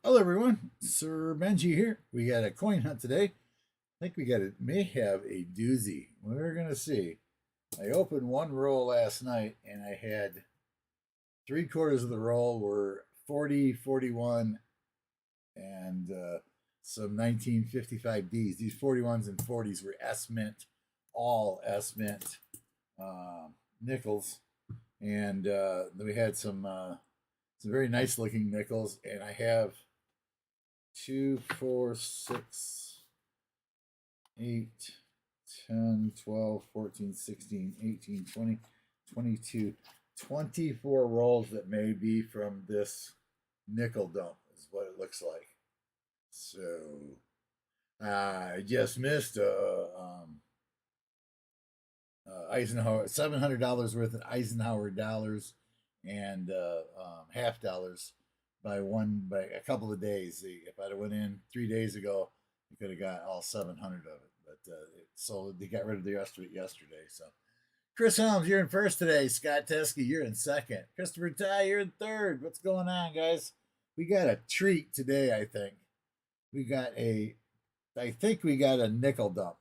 Hello, everyone. Sir Benji here. We got a coin hunt today. I think may have a doozy. We're going to see. I opened one roll last night and I had three-quarters of the roll were 40, 41, and some 1955 Ds. These 41s and 40s were S Mint, all S Mint nickels. And then we had some very nice looking nickels. And I have 2, 4, 6, 8, 10, 12, 14, 16, 18, 20, 22, 24 rolls that may be from this nickel dump is what it looks like. So I just missed Eisenhower $700 worth of Eisenhower dollars and half dollars by a couple of days. If I'd have went in 3 days ago, you could have got all 700 of it. But so they got rid of the rest of it yesterday. So Chris Helms, you're in first today. Scott Teskey, you're in second. Christopher Ty, you're in third. What's going on, guys? We got a treat today. I think we got a nickel dump.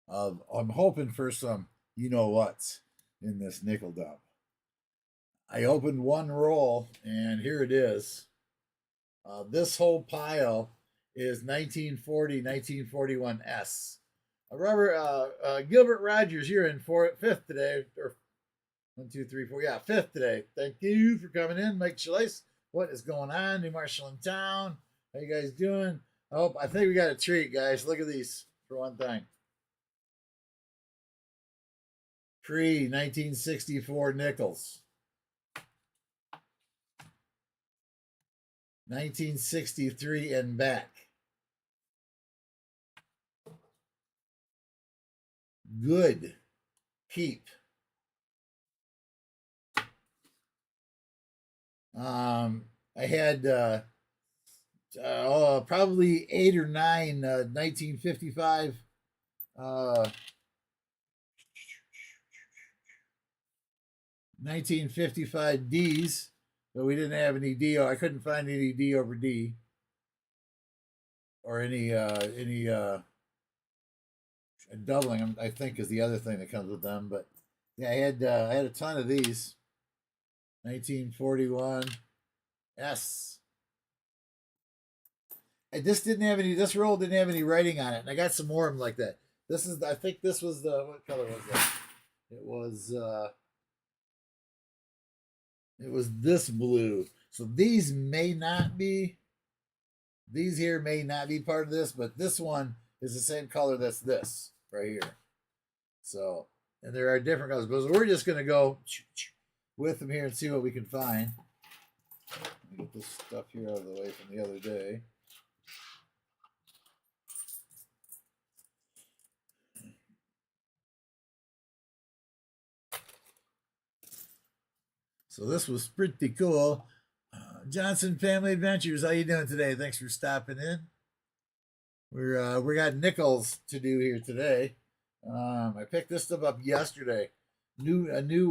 I'm hoping for some you know what's in this nickel dump. I opened one roll, and here it is. This whole pile is 1940, 1941S. Gilbert Rogers, you're in fifth today, or 1, 2, 3, 4, yeah, fifth today. Thank you for coming in, Mike Chalice. What is going on? New Marshall in town. How you guys doing? I think we got a treat, guys. Look at these for one thing. Pre-1964 nickels. 1963 and back. Good keep. I had probably 8 or 9 1955 1955 Ds, but we didn't have any D. I couldn't find any D over D, or any doubling. I think is the other thing that comes with them. But yeah, I had a ton of these. 1941 S. This roll didn't have any writing on it, and I got some more of them like that. I think this was what color was that? It was this blue. So these here may not be part of this, but this one is the same color that's this right here. So, and there are different colors, but we're just going to go with them here and see what we can find. Let me get this stuff here out of the way from the other day. So this was pretty cool. Johnson Family Adventures, how you doing today? Thanks for stopping in. We got nickels to do here today. I picked this stuff up yesterday. A new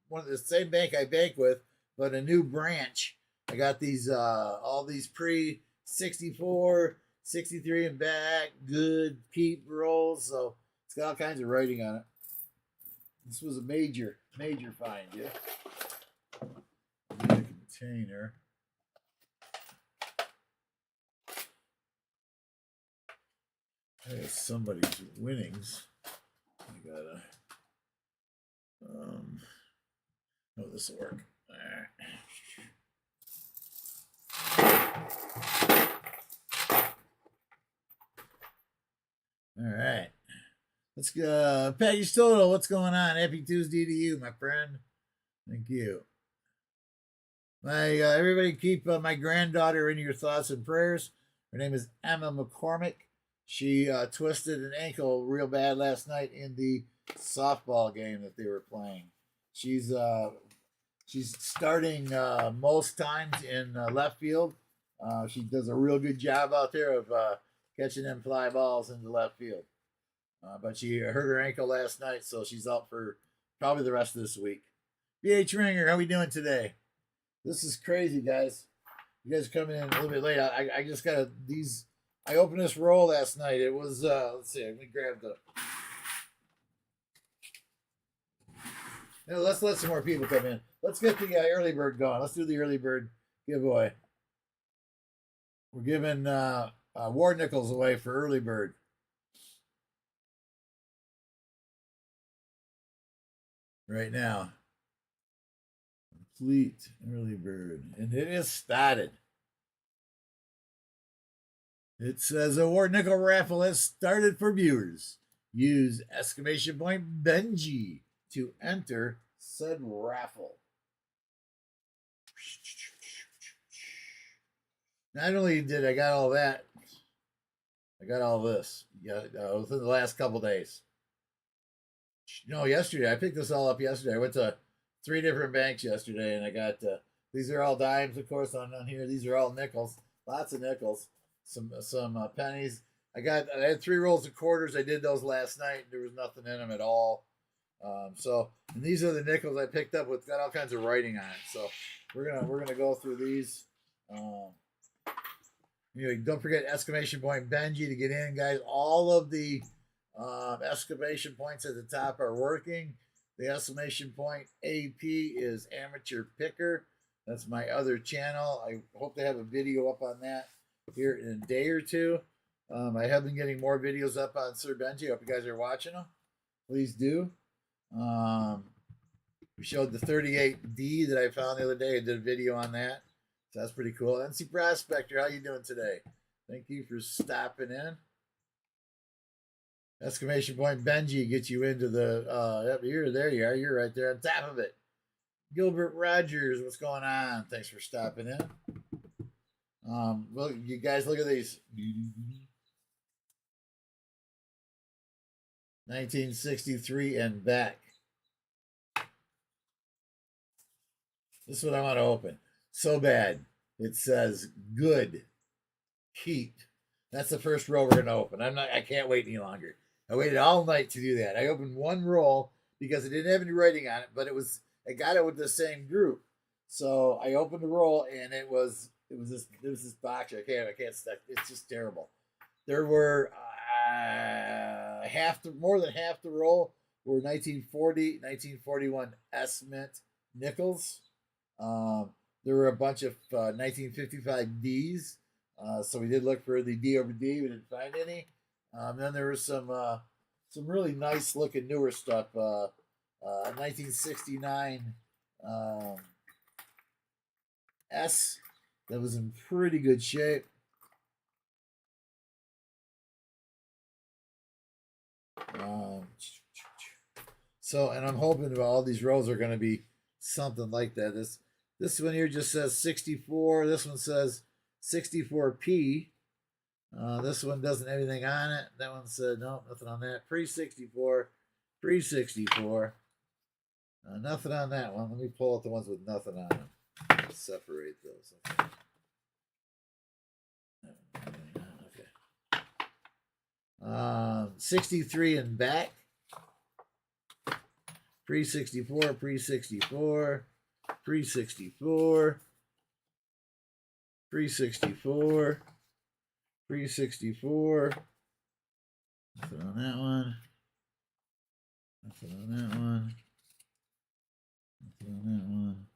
one of the same bank I bank with, but a new branch. I got these all these pre 64, 63 and back, good keep rolls. So it's got all kinds of writing on it. This was a major find, yeah. The container. There's somebody's winnings. I gotta this will work. All right. Let's go. Package total. What's going on? Happy Tuesday to you, my friend. Thank you. Everybody keep my granddaughter in your thoughts and prayers. Her name is Emma McCormick. She twisted an ankle real bad last night in the softball game that they were playing. She's starting most times in left field. She does a real good job out there of catching them fly balls into left field. But she hurt her ankle last night, so she's out for probably the rest of this week. BH Ringer, how we doing today? This is crazy, guys. You guys are coming in a little bit late. I just got these. I opened this roll last night. It was let's see. Let me grab the. Now let's let some more people come in. Let's get the early bird going. Let's do the early bird giveaway. We're giving war nickels away for early bird. Right now. Complete early bird. And it is started. It says a war nickel raffle has started for viewers. Use exclamation point Benji to enter said raffle. Not only did I got all that, I got all this within the last couple days. No, yesterday. I picked this all up yesterday. I went to 3 different banks yesterday, and I got these are all dimes, of course, on here. These are all nickels, lots of nickels, some pennies. I had 3 rolls of quarters. I did those last night. There was nothing in them at all. And these are the nickels I picked up with got all kinds of writing on it. So we're gonna go through these. Anyway, don't forget exclamation point Benji to get in, guys. All of the exclamation points at the top are working. The exclamation point AP is amateur picker. That's my other channel. I hope to have a video up on that here in a day or two. I have been getting more videos up on Sir Benji. I hope you guys are watching them. Please do. We showed the 38D that I found the other day. I did a video on that. So that's pretty cool. NC Prospector, how you doing today? Thank you for stopping in. Exclamation point Benji gets you into the there you are. You're right there on top of it. Gilbert Rogers, what's going on? Thanks for stopping in. Well, you guys look at these. 1963 and back. This is what I want to open. So bad. It says good. Keep. That's the first roll we're gonna open. I can't wait any longer. I waited all night to do that. I opened one roll because it didn't have any writing on it, but I got it with the same group. So I opened the roll and it was this box. I can't stack. It's just terrible. There were more than half the roll were 1940, 1941 S Mint nickels. There were a bunch of 1955 D's. So we did look for the D over D. We didn't find any. Then there was some really nice looking newer stuff. 1969 S that was in pretty good shape. And I'm hoping that all these rolls are going to be something like that. This one here just says 64. This one says 64P. This one doesn't have anything on it. That one said no, nothing on that. Pre-64, pre-64. Nothing on that one. Let me pull out the ones with nothing on them. Separate those. Okay. 63 and back. Pre-64, pre-64, pre-64, pre-64, pre-64. Nothing on that one. Nothing on that one. Nothing on that one.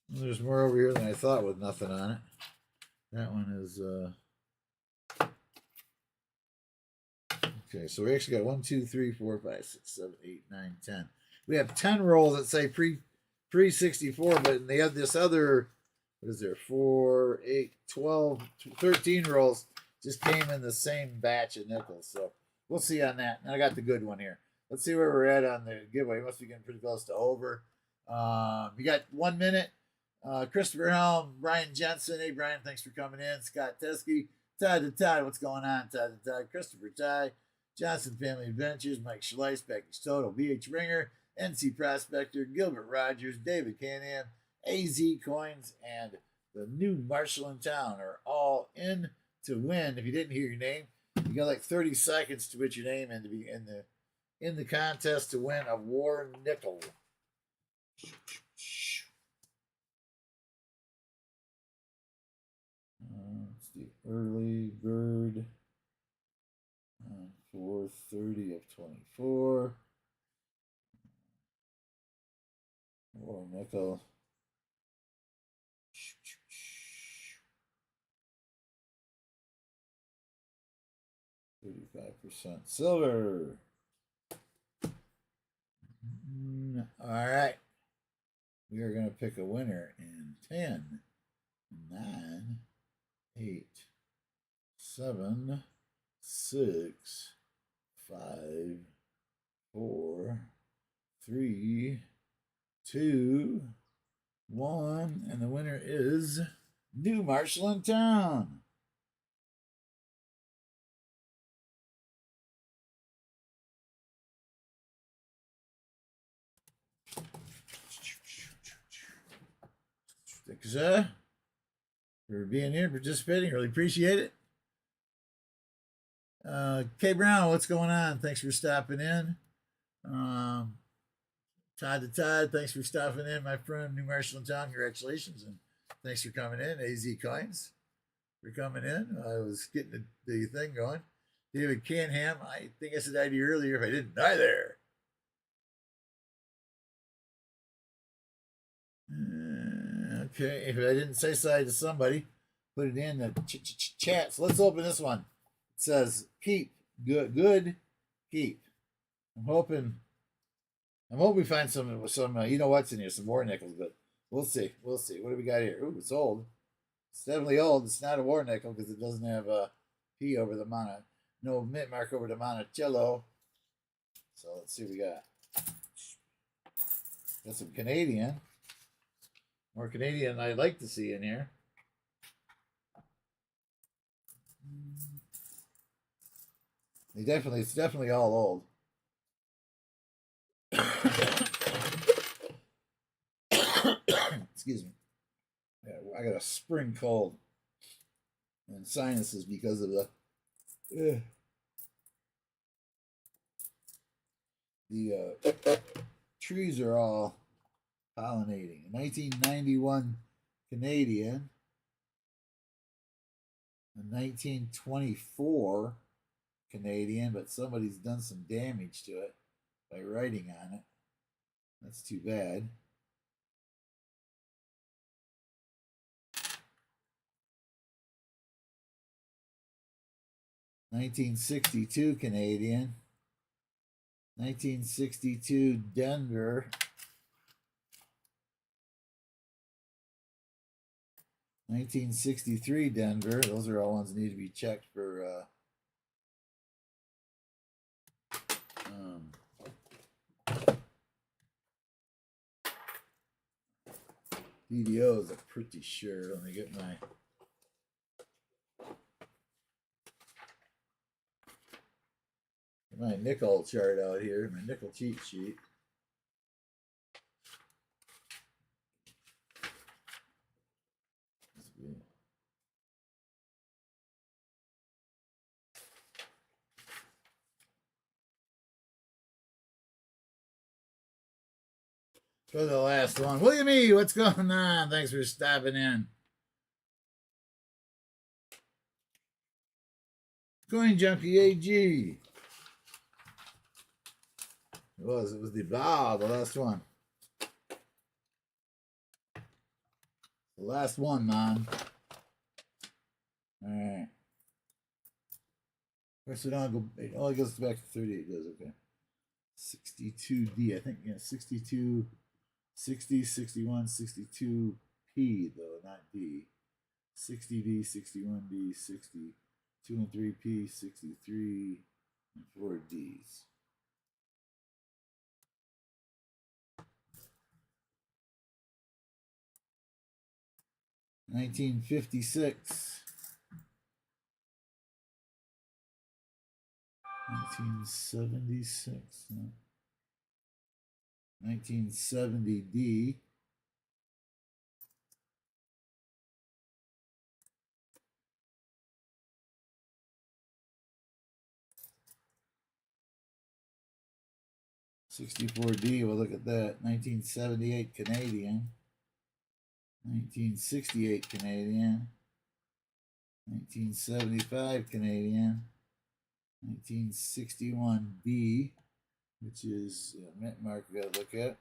There's more over here than I thought with nothing on it. That one is okay, so we actually got 1, 2, 3, 4, 5, 6, 7, 8, 9, 10. We have 10 rolls that say pre-64, but they have this other, what is there, 4, 8, 12, 13 rolls just came in the same batch of nickels. So we'll see on that. And I got the good one here. Let's see where we're at on the giveaway. We must be getting pretty close to over. We got 1 minute. Christopher Helm, Brian Jensen. Hey, Brian, thanks for coming in. Scott Teskey, Todd to Todd. What's going on, Todd to Todd? Christopher Ty, Johnson Family Adventures, Mike Schleiss, Becky Total, BH Ringer, NC Prospector, Gilbert Rogers, David Canahan, AZ Coins, and the new Marshall in town are all in to win. If you didn't hear your name, you got like 30 seconds to put your name in to be in the contest to win a war nickel. It's the early bird. 430 of 24. War nickel. 35% silver. All right. We are going to pick a winner in 10, 9, 8, 7, 6, 5, 4, 3, 2, 1. And the winner is New Marshland Town. Thanks, for being here, participating. Really appreciate it. K Brown, what's going on? Thanks for stopping in. Todd to Todd, thanks for stopping in, my friend. New Marshland Town, congratulations, and thanks for coming in. AZ Coins for coming in. I was getting the thing going. David Canham, I think I said hi to you earlier. If I didn't, die there. Okay, if I didn't say sorry to somebody, put it in the chat. So let's open this one. It says keep good keep. I'm hoping we find some you know what's in here, some war nickels, but we'll see. What do we got here? Ooh, it's old. It's definitely old. It's not a war nickel because it doesn't have a P over the no mint mark over the Monticello. So let's see what we got. Got some Canadian. More Canadian I'd like to see in here. It's definitely all old. Excuse me. I got a spring cold and sinuses because of the trees are all pollinating. 1991 Canadian, a 1924 Canadian, but somebody's done some damage to it by writing on it. That's too bad. (1962) Canadian, 1962 Denver, 1963 Denver. Those are all ones that need to be checked for DDOs. I'm pretty sure. Let me get my nickel chart out here, my nickel cheat sheet. For the last one. William E., what's going on? Thanks for stopping in. Coin Junkie AG. It was the last one. The last one, man. Alright. First it only goes back to 38, does okay. 62D, I think, yeah, 62, 60, 61, 62P though, not D. 60D, 61D, 60, 2 and 3P, 63, and 4 Ds. $1956. 1976. 1970D. 64D, we'll look at that. 1978 Canadian. 1968 Canadian. 1975 Canadian. 1961B, which is mint mark we gotta look at.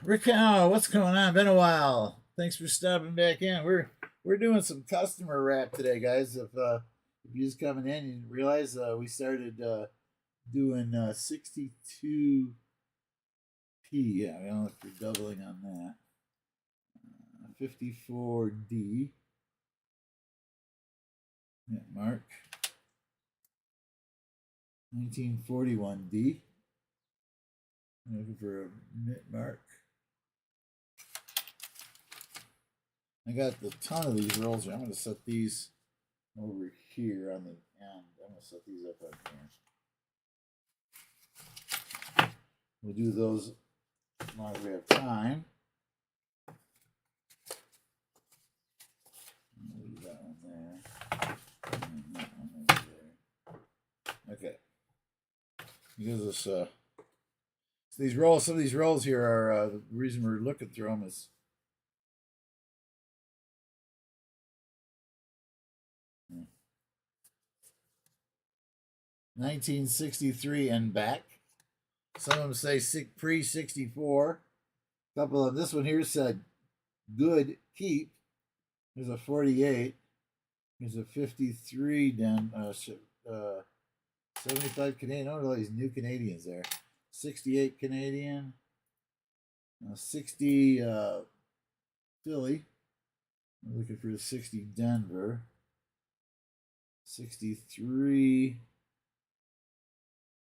Rick, what's going on? Been a while. Thanks for stopping back in. We're doing some customer wrap today, guys. If you're just coming in, you realize we started doing 62P. Yeah, I don't know if you're doubling on that. 54D. Mint mark. 1941D. I'm looking for a mint mark. I got a ton of these rolls here. I'm going to set these over here on the end. I'm going to set these up on here. We'll do those as long as we have time. Leave that one there. And that one over there. Okay. Because this, so these rolls, some of these rolls here are the reason we're looking through them is 1963 and back. Some of them say pre-64. A couple of this one here said good keep. There's a 48. There's a 53 down 75 Canadian. Oh, all these new Canadians there. 68 Canadian. 60 Philly. I'm looking for the 60 Denver. 63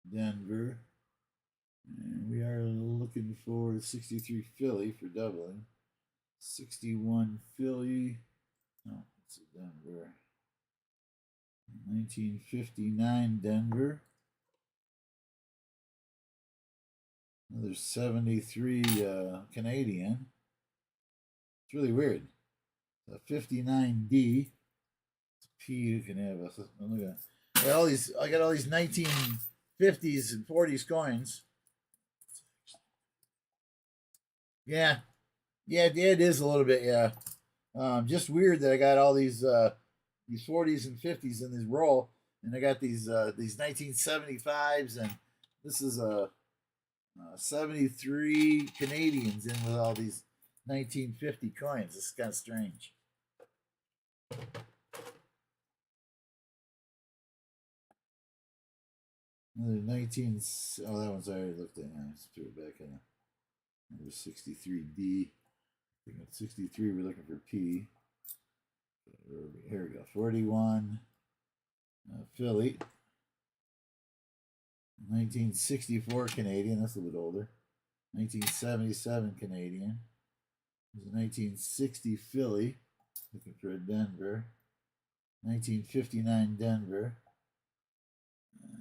Denver. And we are looking for 63 Philly for doubling. 61 Philly. No, it's a Denver. 1959 Denver. Another 73 Canadian. It's really weird. A 59D. It's P you can have. Look at that. I got all these 1950s and 40s coins. Yeah. Yeah, it is a little bit, yeah. Just weird that I got all these 40s and 50s in this roll, and I got these 1975s, and this is a 73 Canadians in with all these 1950 coins. This is kind of strange. Another 19. Oh, that one's already looked at. Let's throw it back in. Number 63D. 63, we're looking for P. Here we go. 41. Philly. 1964 Canadian. That's a little bit older. 1977 Canadian. There's a 1960 Philly. Looking for a Denver. 1959 Denver.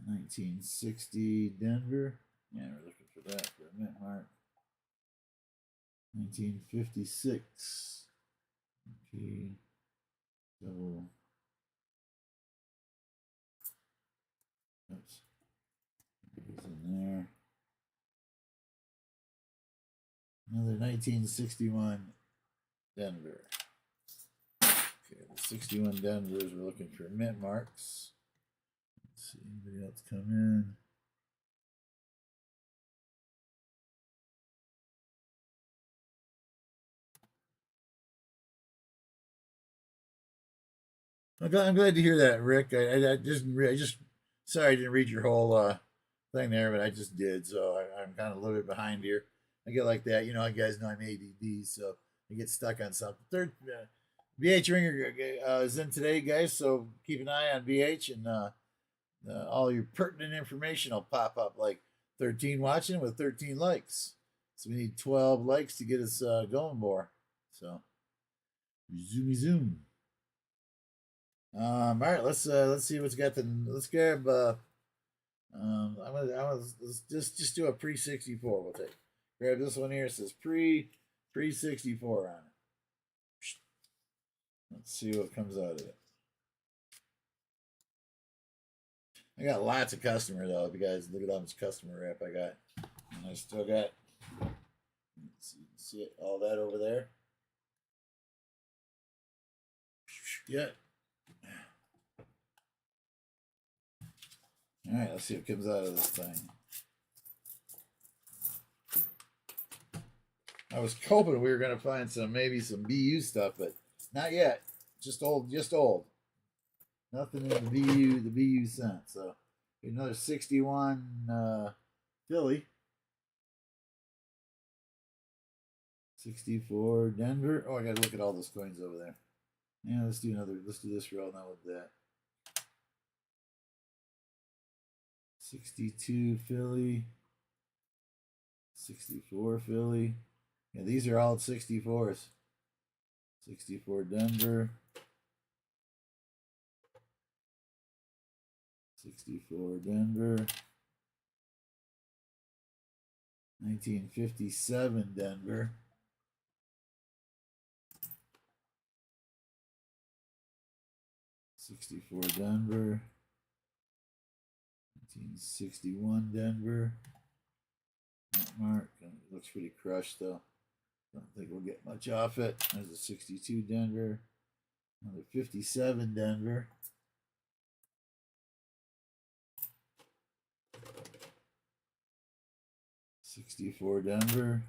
1960 Denver. Yeah, we're looking for that for a mint mark. 1956. P double. Oops. It's in there. Another 1961 Denver. Okay, the 61 Denvers. We're looking for mint marks. Let's see, anybody else come in? I'm glad to hear that, Rick. I just sorry I didn't read your whole thing there, but I just did, so I'm kind of a little bit behind here. I get like that, you guys know I'm ADD, so I get stuck on something. Third, BH Ringer is in today, guys, so keep an eye on BH, and all your pertinent information will pop up, like 13 watching with 13 likes. So we need 12 likes to get us going more. So zoomy zoom. All right, let's see what's got the. Let's grab. I'm gonna let's just do a pre-64. We'll take. Grab this one here. It says 364 on it. Let's see what comes out of it. I got lots of customer though. If you guys look at how much customer rep I got, and I still got. See it, all that over there. Yeah. All right, let's see what comes out of this thing. I was hoping we were gonna find maybe some BU stuff, but not yet. Just old. Nothing in the BU scent. So another 61 Philly. 64 Denver. Oh, I gotta look at all those coins over there. Yeah, let's do this roll now with that. 62 Philly. 64 Philly. Yeah, these are all 64s. 64 Denver. 64 Denver. 1957 Denver. 64 Denver. 1961 Denver. Mark. It looks pretty crushed though. Don't think we'll get much off it. There's a 62 Denver. Another 57 Denver. 64 Denver.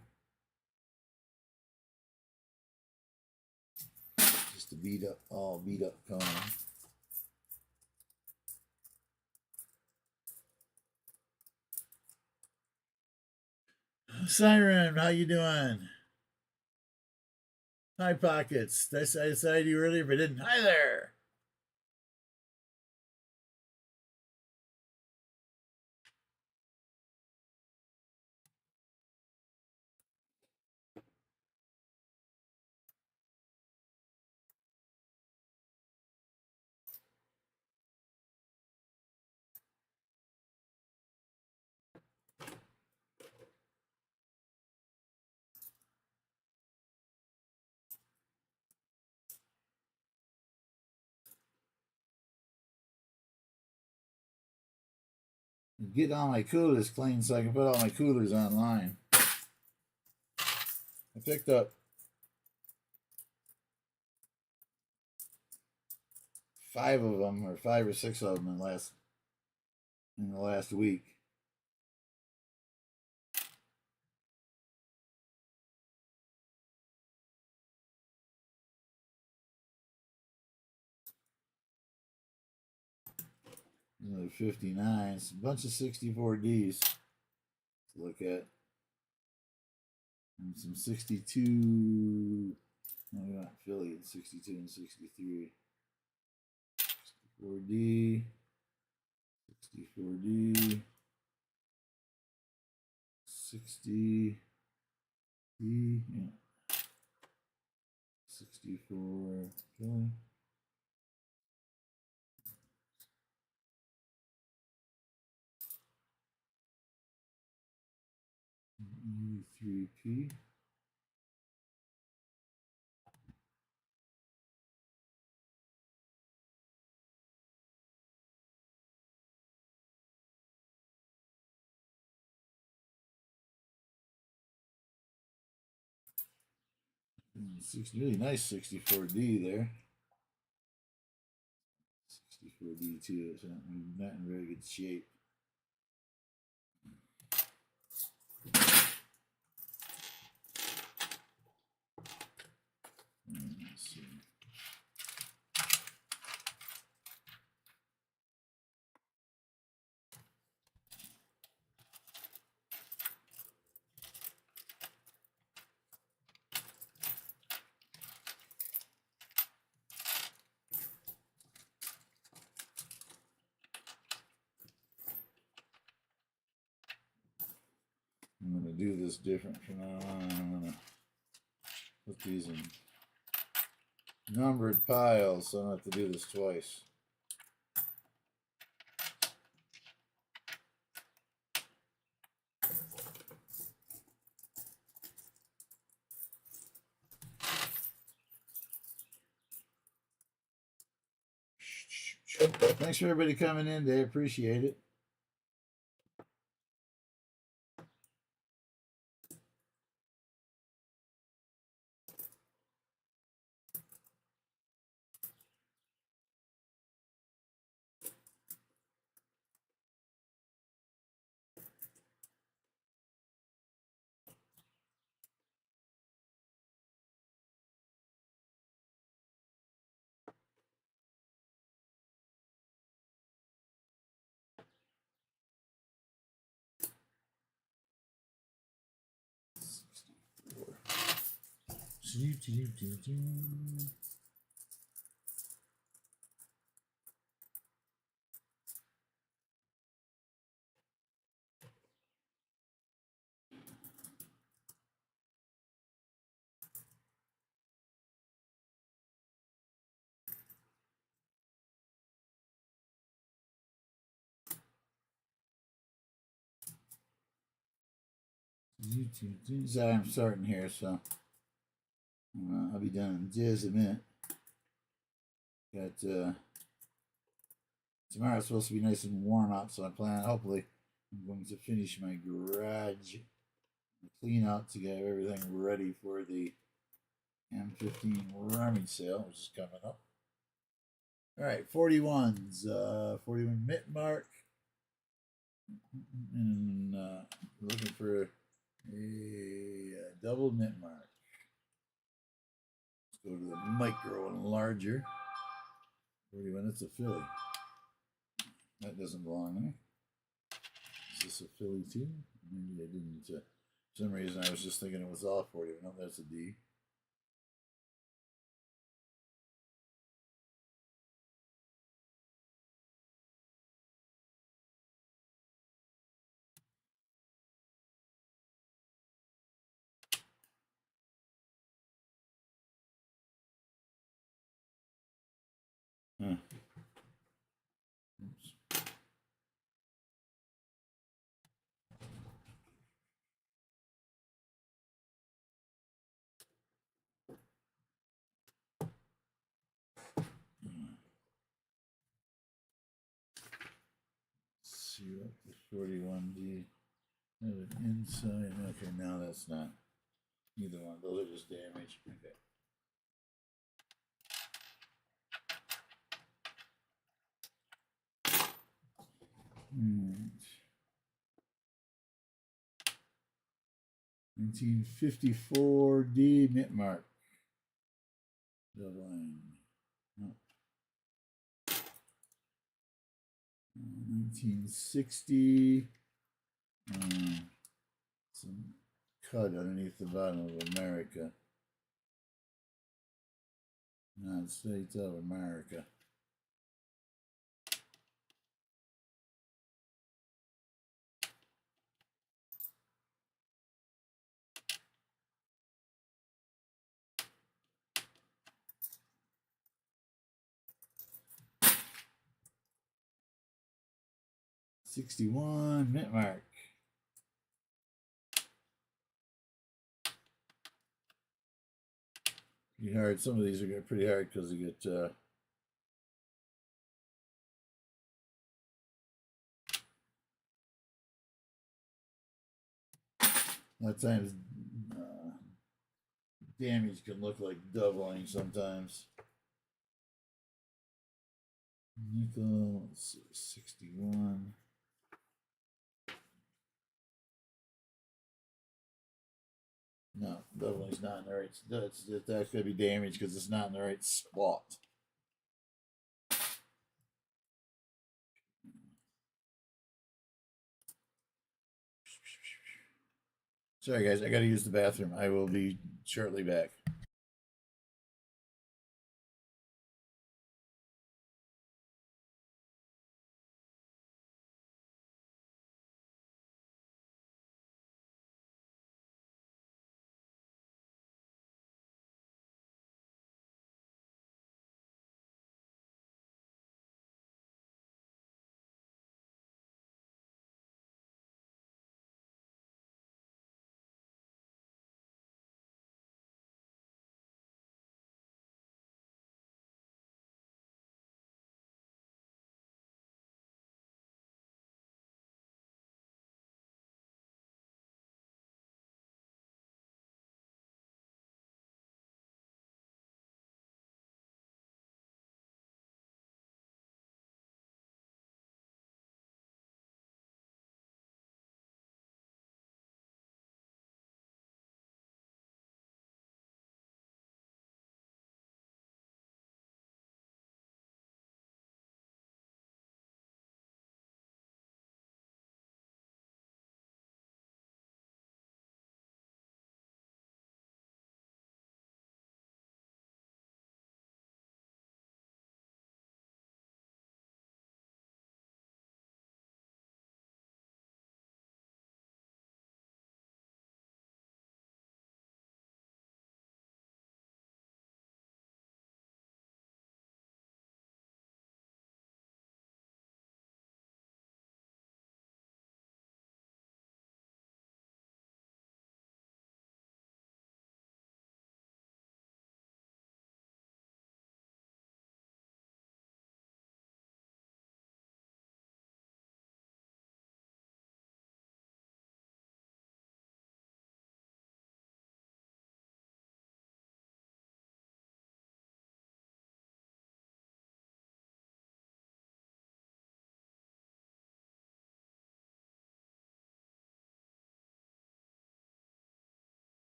Just a beat up coin. Siren, how you doing? Hi, Pockets. I said you earlier, but didn't. Hi there. Get all my coolers clean so I can put all my coolers online. I picked up 5 of them, or 5 or 6 of them in the last week. Another 59s, a bunch of 64Ds to look at. And some 62. No, we got Philly at 62 and 63. 64D. 64D. 60. D. Yeah. 64 Philly. E3P. Really nice 64D there. 64D too. It's not in very good shape. Let's see. I'm going to do this different from now on. I'm going to put these in numbered piles so I don't have to do this twice. Thanks for everybody coming in today. Appreciate it. So I'm starting here, so I'll be done in just a minute. Got tomorrow's supposed to be nice and warm out, so I'm planning. Hopefully, I'm going to finish my garage clean out to get everything ready for the M15 rummage sale, which is coming up. All right, 41s, 41 mint mark, and looking for a double mint mark. Let's go to the micro and larger. 41, that's a Philly. That doesn't belong there. Is this a Philly too? Maybe I didn't. For some reason, I was just thinking it was all 41. No, that's a D. Huh. Oops. See what the 41D have an inside. Okay, now that's not either one. Those are just damaged. Okay. Right. 1954D mint mark. Double line. No. 1960. Some cut underneath the bottom of America. United States of America. '61 mint mark. Pretty hard. Some of these are pretty hard because they get a lot of times damage can look like doubling sometimes. Nickel, let's see, 61. No, doubling's not in the right. That's going to be damaged because it's not in the right spot. Sorry, guys, I got to use the bathroom. I will be shortly back.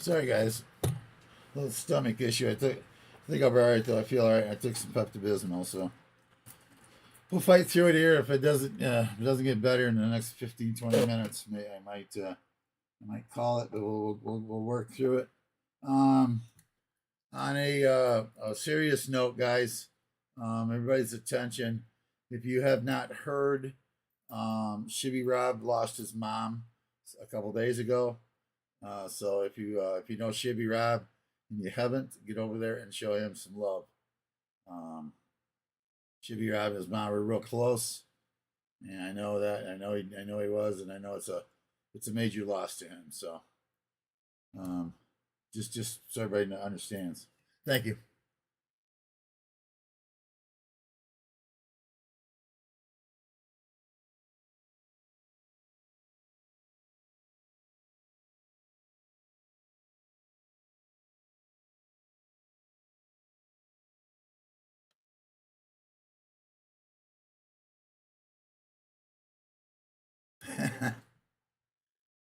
Sorry, guys. A little stomach issue. I think I'll be all right, though. I feel all right. I took some Pepto-Bismol, so we'll fight through it here. If it doesn't get better in the next 15, 20 minutes, I might call it, but we'll work through it. On a serious note, guys, everybody's attention. If you have not heard, Shibby Rob lost his mom a couple days ago. So if you know Shibby Rob and you haven't, get over there and show him some love. Shibby Rob and his mom were real close, and I know that. I know he was, and I know it's a major loss to him. So, just so everybody understands. Thank you.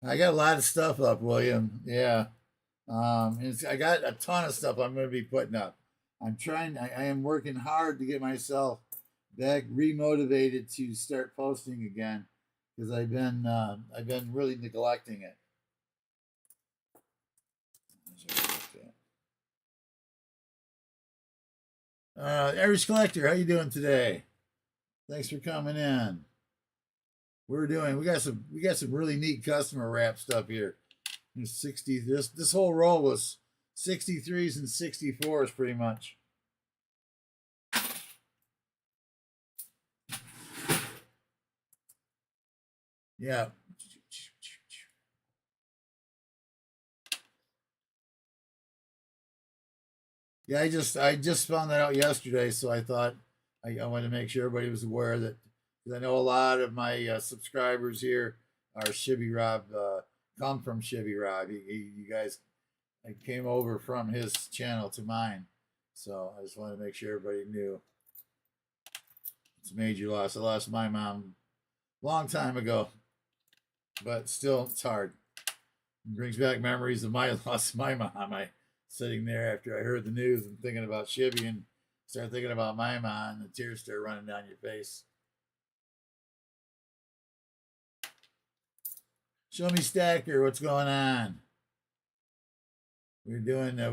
I got a lot of stuff up, William. Yeah. I got a ton of stuff I'm going to be putting up. I am working hard to get myself back remotivated to start posting again because I've been really neglecting it. Irish Collector, how you doing today? Thanks for coming in. We got some really neat customer wrap stuff here. There's 60. This whole roll was 63s and 64s pretty much. Yeah. Yeah, I just found that out yesterday, so I thought I wanted to make sure everybody was aware that because I know a lot of my subscribers here are Shibby Rob, come from Shibby Rob. You guys, I came over from his channel to mine, so I just wanted to make sure everybody knew. It's a major loss. I lost my mom a long time ago, but still, it's hard. It brings back memories of my loss of my mom. I sitting there after I heard the news and thinking about Shibby and start thinking about my mom, and the tears start running down your face. Show me Stacker, what's going on? We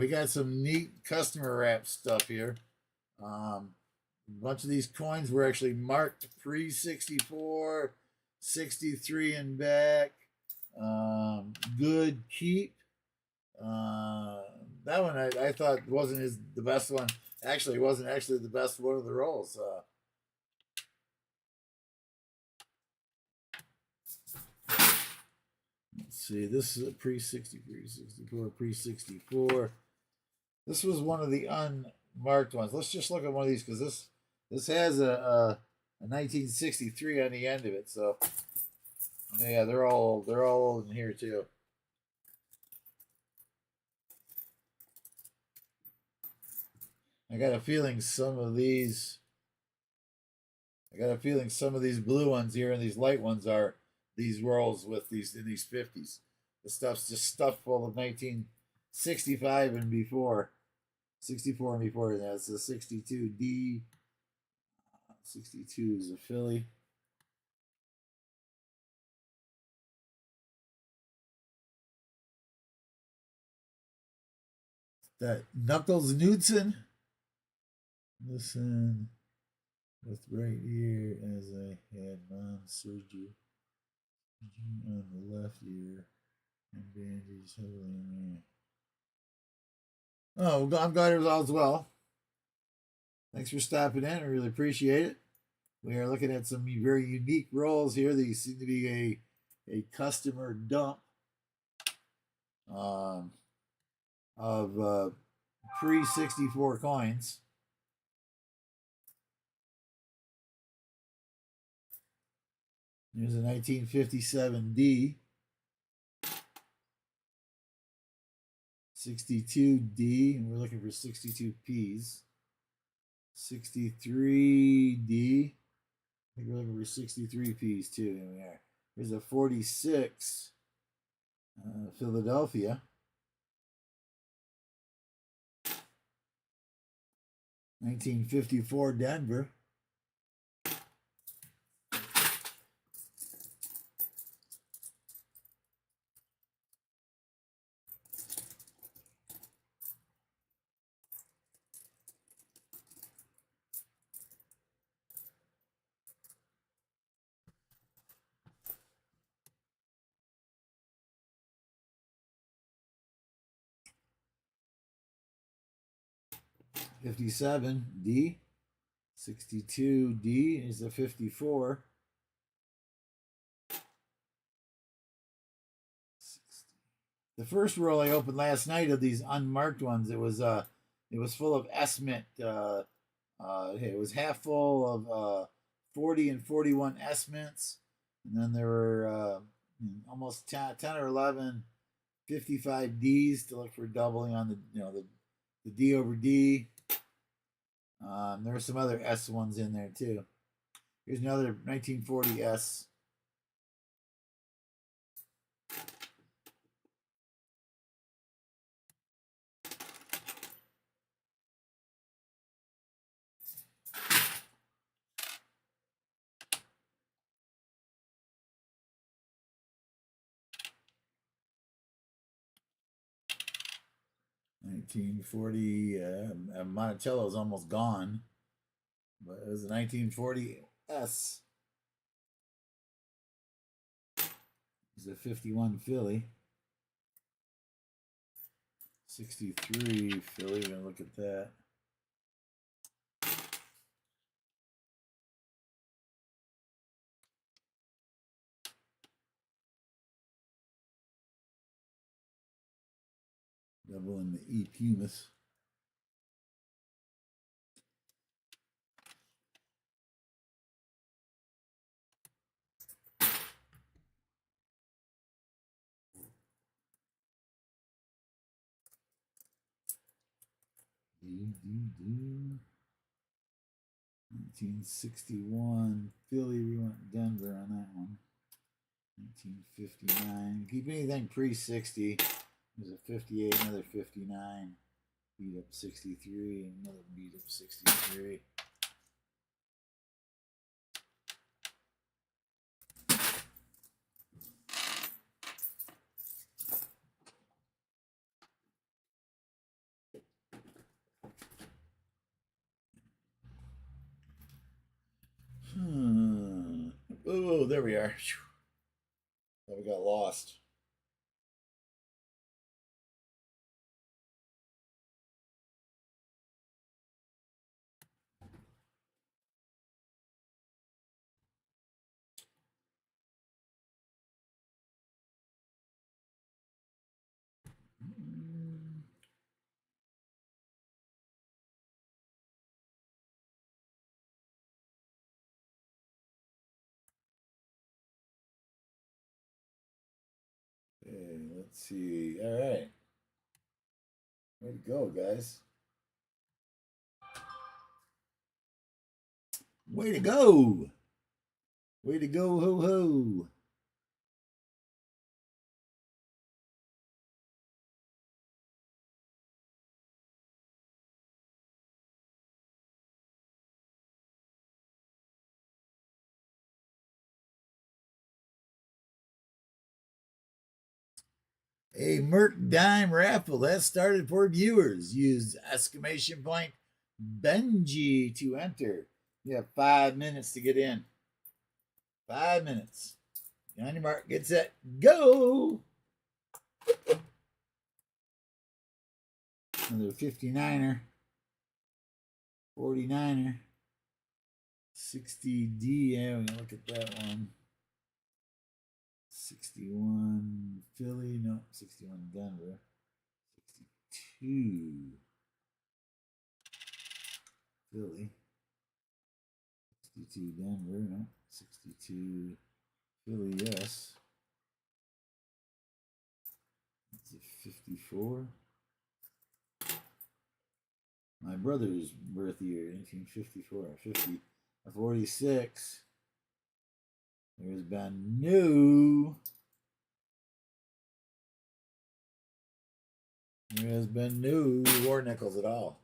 got some neat customer wrap stuff here. A bunch of these coins were actually marked pre 64, 63 and back. Good keep. That one I thought wasn't the best one. Actually, it wasn't actually the best one of the rolls. Let's see. This is a pre 63, 64, pre 64. This was one of the unmarked ones. Let's just look at one of these because this has a 1963 on the end of it. So yeah, they're all old in here too. I got a feeling some of these blue ones here and these light ones are these rolls with these in these 50s. The stuff's just stuffed full of 1965 and before. 64 and before. That's a 62D. 62 is a Philly. That Knuckles Knudsen. Listen, with right ear as I had mom surgery on the left ear and bandaged heavily in there. Oh, I'm glad it was all well. Thanks for stopping in. I really appreciate it. We are looking at some very unique rolls here. These seem to be a customer dump of pre 64 coins. Here's a 1957D, 62D, and we're looking for 62Ps. 63D, I think we're looking for 63Ps too. Here we are. Here's a 46, Philadelphia. 1954 Denver. '57 D. '62 D is a '54. The first roll I opened last night of these unmarked ones, it was full of S Mint. It was half full of 40 and 41 S Mints, and then there were almost 10 or 11 55 Ds to look for doubling on the D over D. There were some other S ones in there too. Here's another 1940 S. '40 Monticello's almost gone, but it was a 1940 S. It's a 51 Philly. '63 Philly. We're gonna look at that. Double in the E Pumas. D. 1961 Philly. We went Denver on that one. 1959. Keep anything pre-60. There's a 58, another 59. Beat up 63, another beat up 63. Oh, there we are. Oh, we got lost. Okay, let's see. All right. Way to go, guys. Way to go. Way to go, ho ho. A Merc Dime raffle that started for viewers. Use exclamation point Benji to enter. You have 5 minutes to get in. 5 minutes. On your mark, get set, go. Another 59er, 49er, 60D. Yeah, we're gonna look at that one. 61 Philly, no, 61 Denver, 62 Philly, 62 Denver, no, 62 Philly, yes. It's a 54. My brother's birth year, 1954, 46. There's been no. There has been no war nickels at all.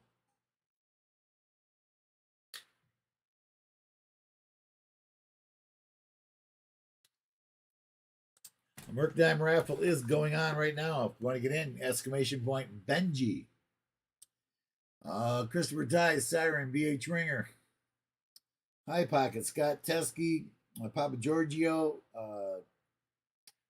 The Merc Dime raffle is going on right now. If you want to get in, exclamation point Benji. Christopher Ties, Siren, BH Ringer, High Pocket, Scott Teskey, Papa Giorgio,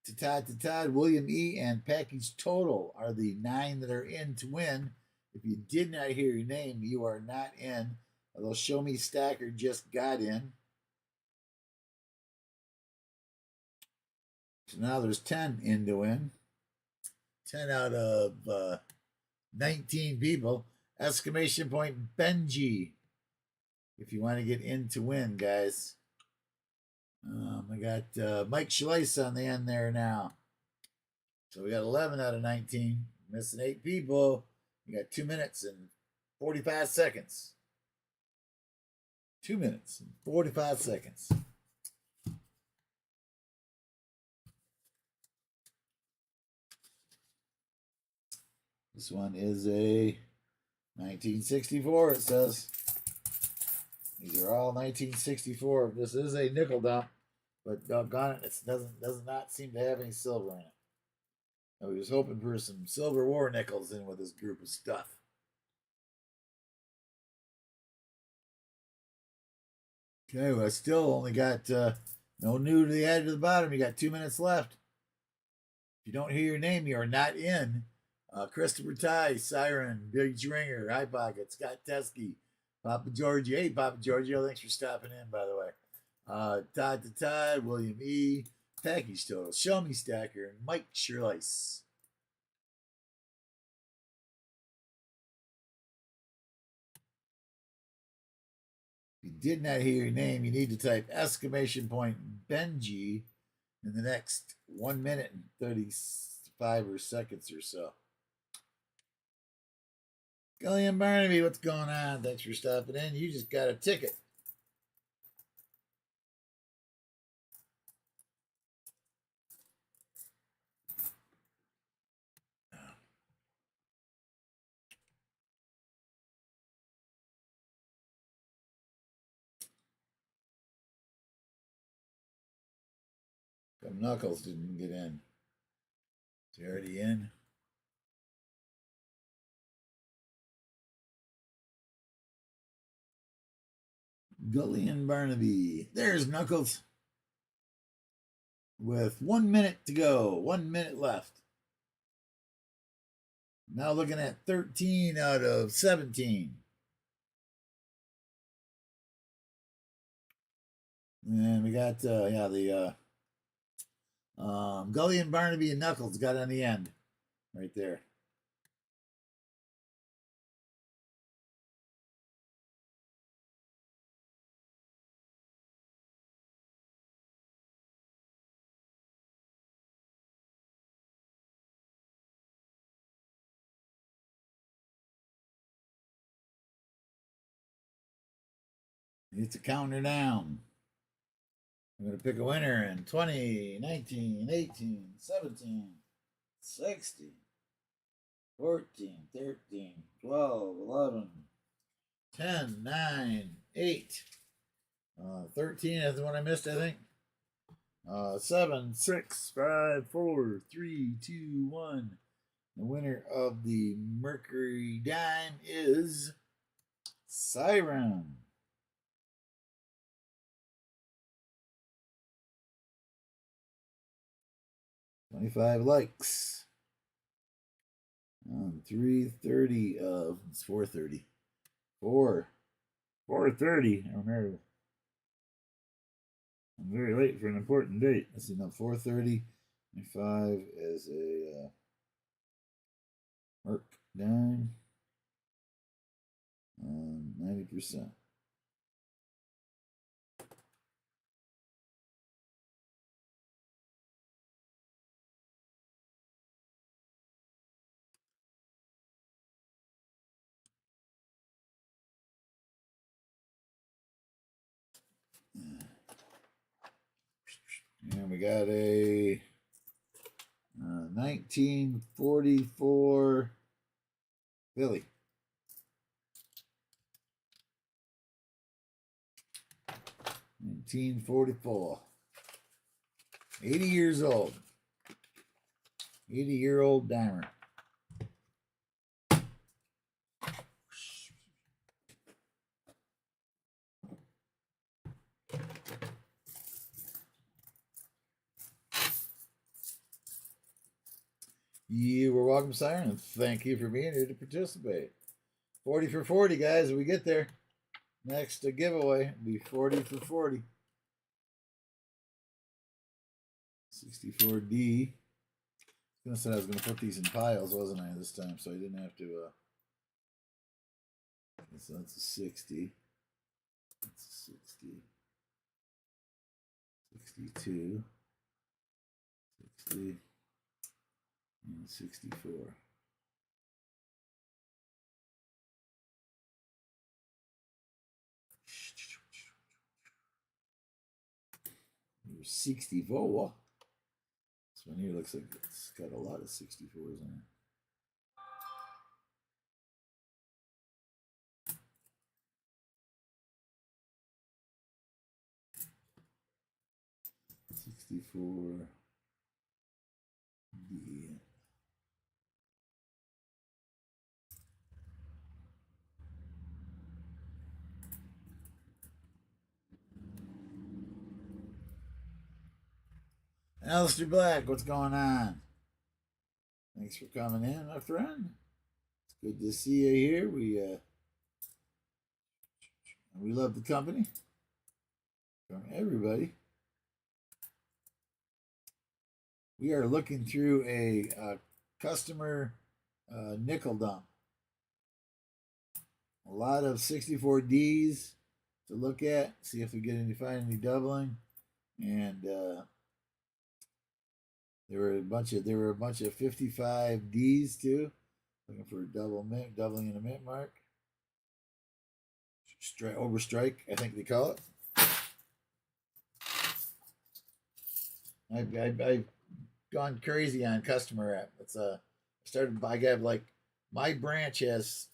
Tatad, William E, and Package Total are the 9 that are in to win. If you did not hear your name, you are not in. Although Show Me Stacker just got in. So now there's 10 in to win. 10 out of 19 people. Exclamation point Benji. If you want to get in to win, guys. I got Mike Schleiss on the end there now. So we got 11 out of 19. Missing 8 people. You got 2 minutes and 45 seconds. 2 minutes and 45 seconds. This one is a 1964, it says. These are all 1964. This is a nickel dump, but doggone it, it does not seem to have any silver in it. I was hoping for some Silver War nickels in with this group of stuff. Okay, well, I still only got no new to the edge of the bottom. You got 2 minutes left. If you don't hear your name, you are not in. Christopher Ty, Siren, Big Ringer, High Pocket, Scott Teskey, Papa Giorgio. Hey, Papa Giorgio, thanks for stopping in, by the way. Todd, William E, Package Total, Show Me Stacker, and Mike Schleiss. If you did not hear your name, you need to type exclamation point Benji in the next 1 minute and 35 seconds or so. Gully and Barnaby, what's going on? Thanks for stopping in. You just got a ticket. Knuckles didn't get in. Is he already in? Gully and Barnaby. There's Knuckles. With 1 minute to go. 1 minute left. Now looking at 13 out of 17. And we got, Gully and Barnaby and Knuckles got on the end. Right there. It's a counter down. I'm going to pick a winner in 20, 19, 18, 17, 16, 14, 13, 12, 11, 10, 9, 8. 13 is the one I missed, I think. 7, 6, 5, 4, 3, 2, 1. The winner of the Mercury Dime is Siren. $25 likes. 330 of it's 430. 430. I remember. I'm very late for an important date. Let's see now. 430. 25 is a Merc Dime. 90%. And we got a 1944 Philly. 1944. 80 years old. 80-year-old dimer. You were welcome, Siren, and thank you for being here to participate. 40 for 40, guys, if we get there. Next giveaway will be 40 for 40. 64D. I said I was going to put these in piles, wasn't I, this time? So I didn't have to. So that's a 60. That's a 60. 62. 60. And 64. Here's 64. This one here looks like it's got a lot of 64s in it. '64 D. Alistair Black, what's going on? Thanks for coming in, my friend. It's good to see you here. We love the company from everybody. We are looking through a customer nickel dump. A lot of 64Ds to look at, see if we find any doubling, and there were a bunch of 55Ds too, looking for doubling in the mint mark. Overstrike, I think they call it. I've gone crazy on customer app. It's I got like my branch has,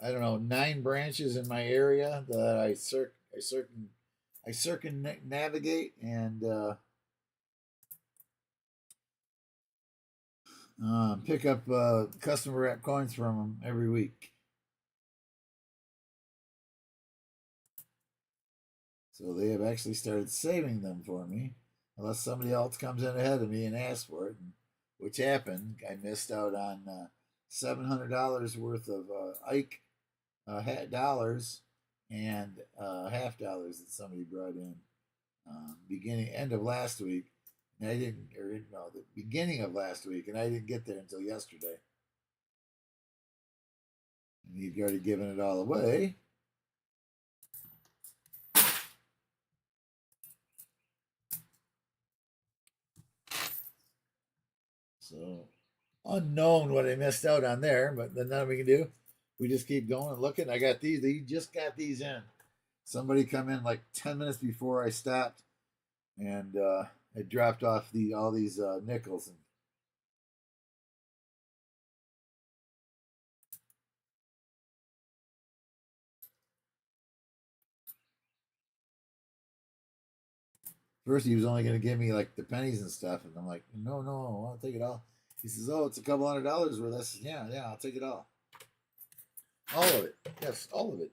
I don't know, 9 branches in my area that I circumnavigate and pick up customer app coins from them every week. So they have actually started saving them for me, unless somebody else comes in ahead of me and asks for it, which happened. I missed out on $700 worth of Ike dollars and half dollars that somebody brought in end of last week, and I didn't, or no, the beginning of last week, and I didn't get there until yesterday. And he'd already given it all away. So unknown what I missed out on there, but then nothing we can do. We just keep going and looking. I got these. They just got these in. Somebody come in like 10 minutes before I stopped, and I dropped off all these nickels. And first, he was only going to give me like the pennies and stuff, and I'm like, no, I'll take it all. He says, "Oh, it's a couple $100 worth." I said, "Yeah, I'll take it all of it. Yes, all of it."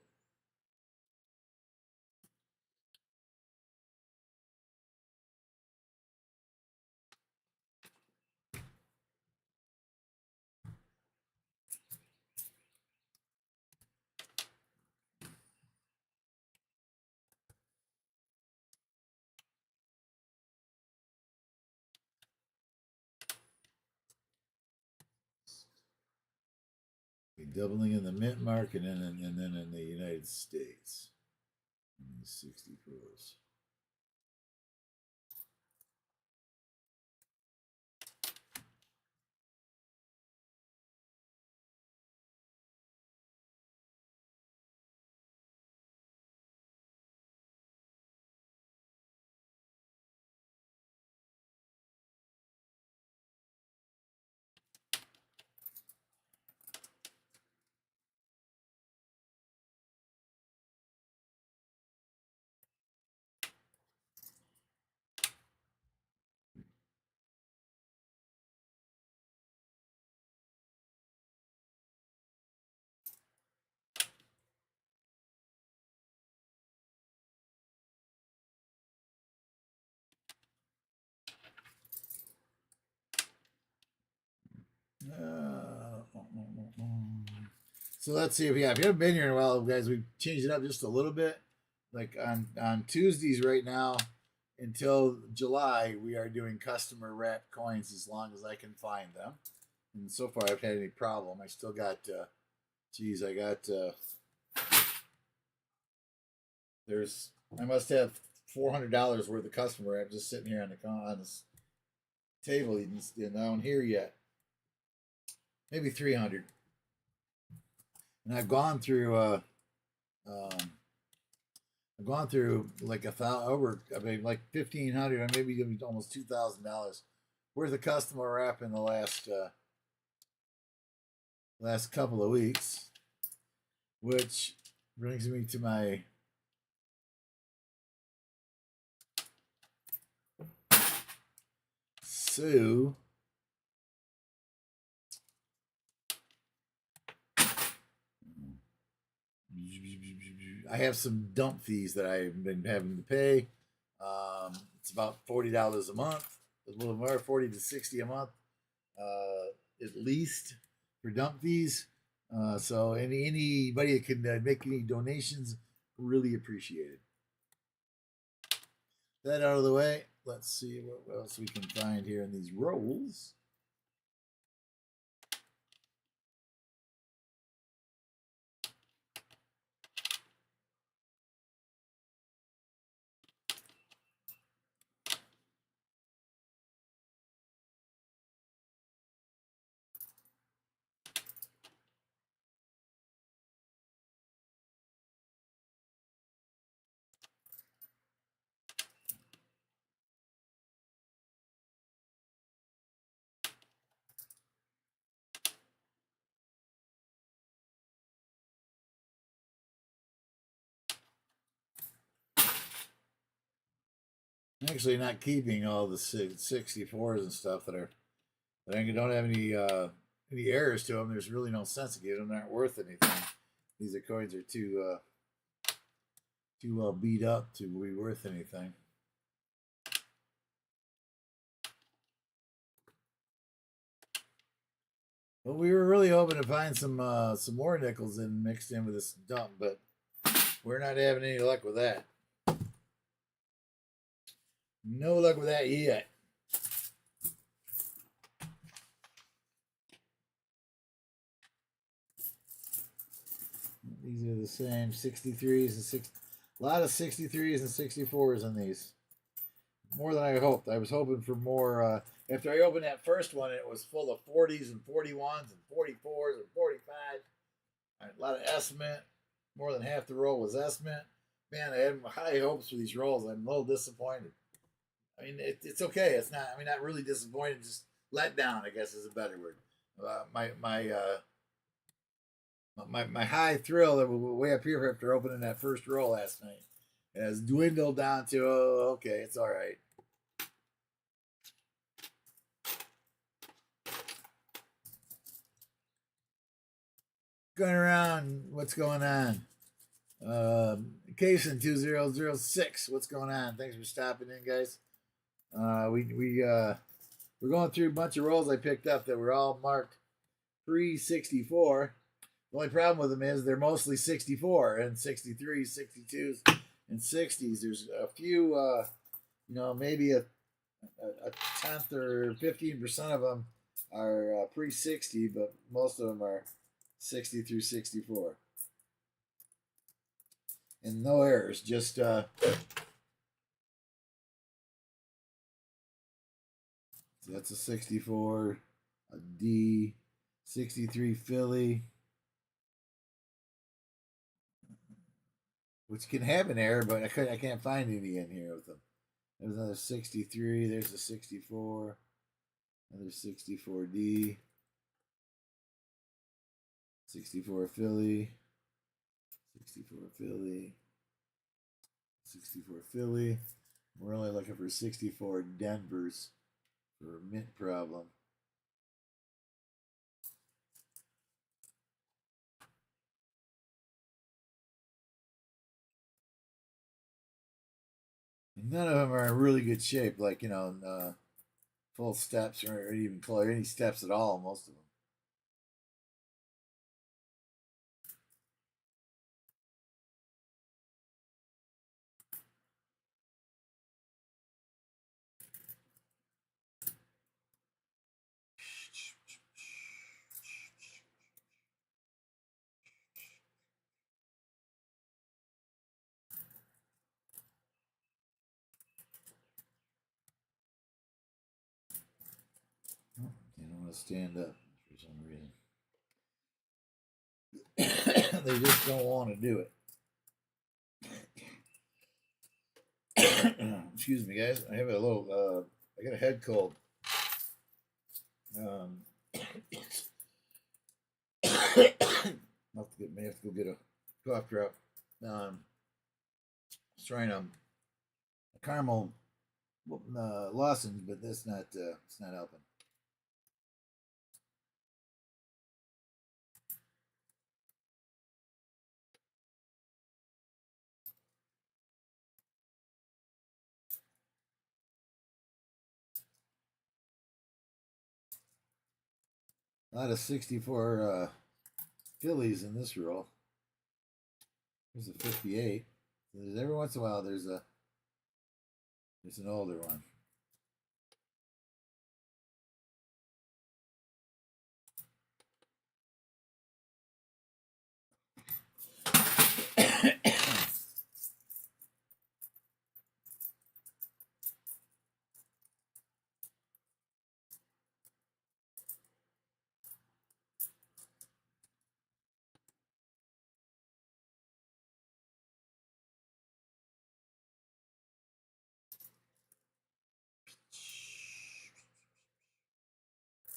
Doubling in the mint market and then in the United States. 60 pros. So let's see if you haven't been here in a while, guys, we've changed it up just a little bit. Like on Tuesdays right now until July, we are doing customer wrapped coins as long as I can find them. And so far, I've had any problem. I still got, I got I must have $400 worth of customer wrap just sitting here on this table. You down here yet? Maybe 300. And I've gone through like like 1,500 or maybe almost $2,000 worth of customer wrap in the last couple of weeks, which brings me to my I have some dump fees that I've been having to pay. It's about $40 a month, a little more, 40 to 60 a month, at least for dump fees. So anybody that can make any donations, really appreciated. That out of the way, let's see what else we can find here in these rolls. I'm actually not keeping all the 64s and stuff that don't have any errors to them. There's really no sense to get them. They're not worth anything. These coins are too well beat up to be worth anything. But we were really hoping to find some more nickels in mixed in with this dump, but we're not having any luck with that. No luck with that yet. These are the same 63s and a lot of 63s and 64s in these. More than I hoped. I was hoping for more. After I opened that first one, it was full of 40s and 41s and 44s and 45s. A lot of estimate. More than half the roll was estimate. Man, I had high hopes for these rolls. I'm a little disappointed. I mean, it's okay. It's not. I mean, not really disappointed. Just let down, I guess, is a better word. My high thrill that was way up here after opening that first roll last night has dwindled down to, oh, okay, it's all right. Going around, what's going on? Cason 2006, what's going on? Thanks for stopping in, guys. We're going through a bunch of rolls I picked up that were all marked pre-64. The only problem with them is they're mostly 64 and 63s, 62s, and 60s. There's a few, maybe a tenth or 15% of them are pre-60, but most of them are 60 through 64. And no errors, just that's a 64, a D, 63 Philly, which can have an error, but I can't find any in here with them. There's another 63. There's a 64. Another 64D. 64 Philly. 64 Philly. 64 Philly. We're only looking for 64 Denvers for a mint problem. None of them are in really good shape, like, full steps or even any steps at all, most of them. want to stand up for some reason. They just don't want to do it. Excuse me, guys. I have a little. I got a head cold. May have to go get a cough drop. I was trying a caramel lozenge, but that's not. It's not helping. A lot of 64 Phillies in this roll. There's a 58. There's, every once in a while, there's an older one.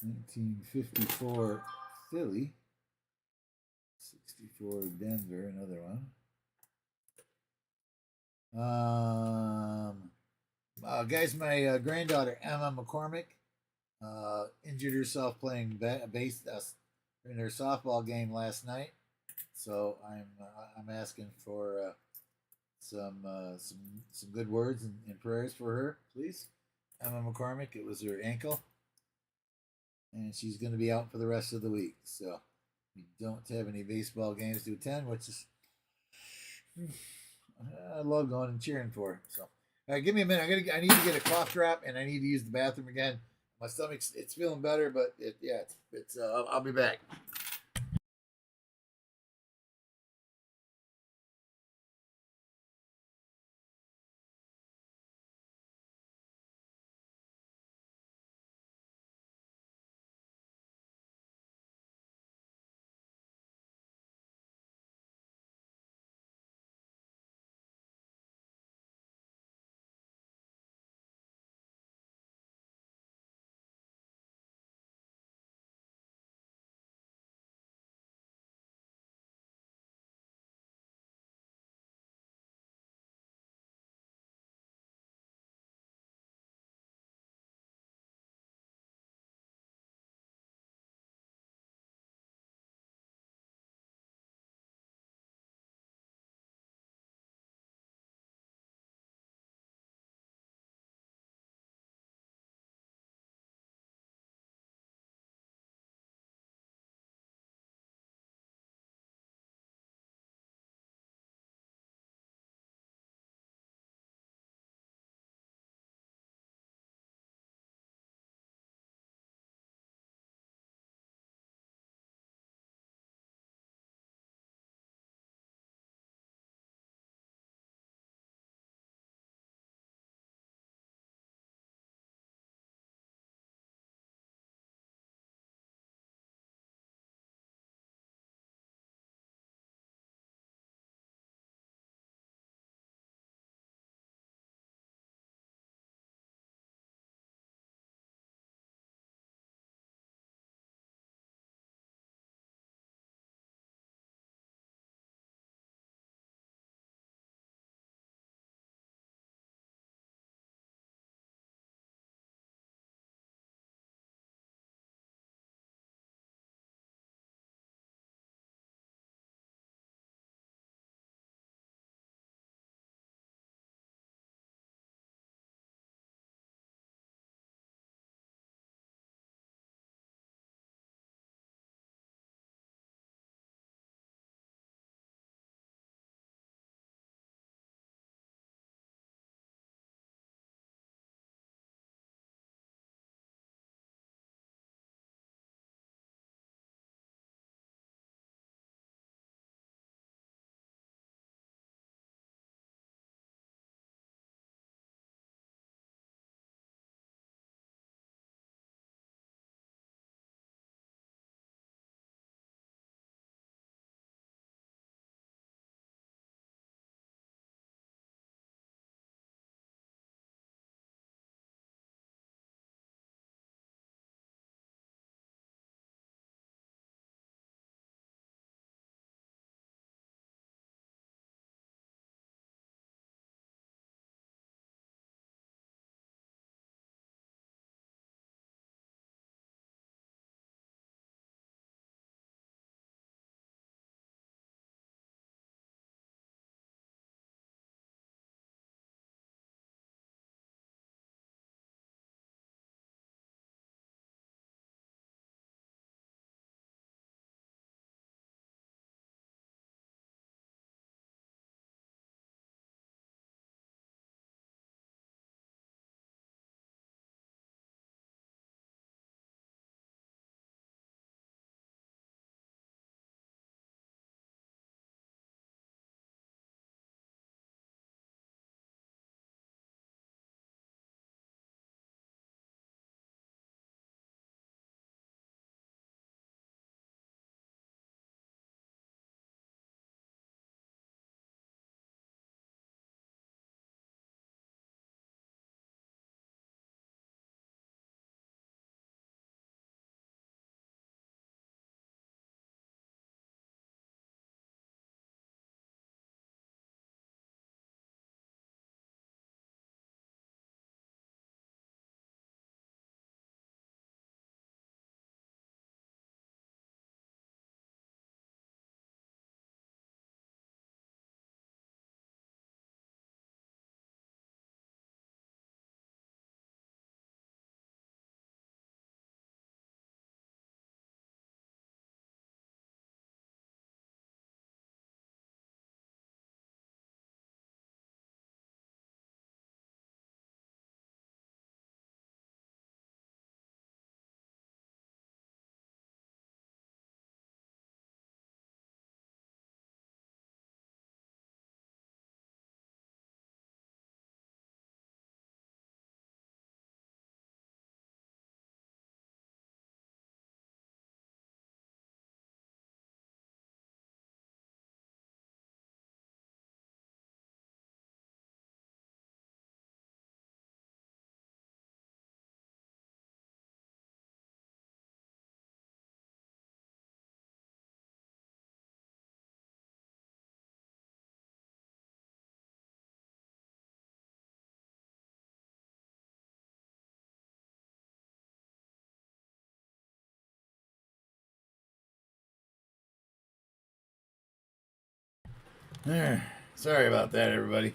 $1954 Philly. 64 Denver, another one. Guys, my granddaughter Emma McCormick injured herself playing base in her softball game last night. So I'm asking for some good words and prayers for her, please. Emma McCormick. It was her ankle, and she's going to be out for the rest of the week. So we don't have any baseball games to attend, which is I love going and cheering for her. So, all right, give me a minute. I need to get a cough drop, and I need to use the bathroom again. My stomach's it's feeling better, but I'll be back. There. Sorry about that, everybody.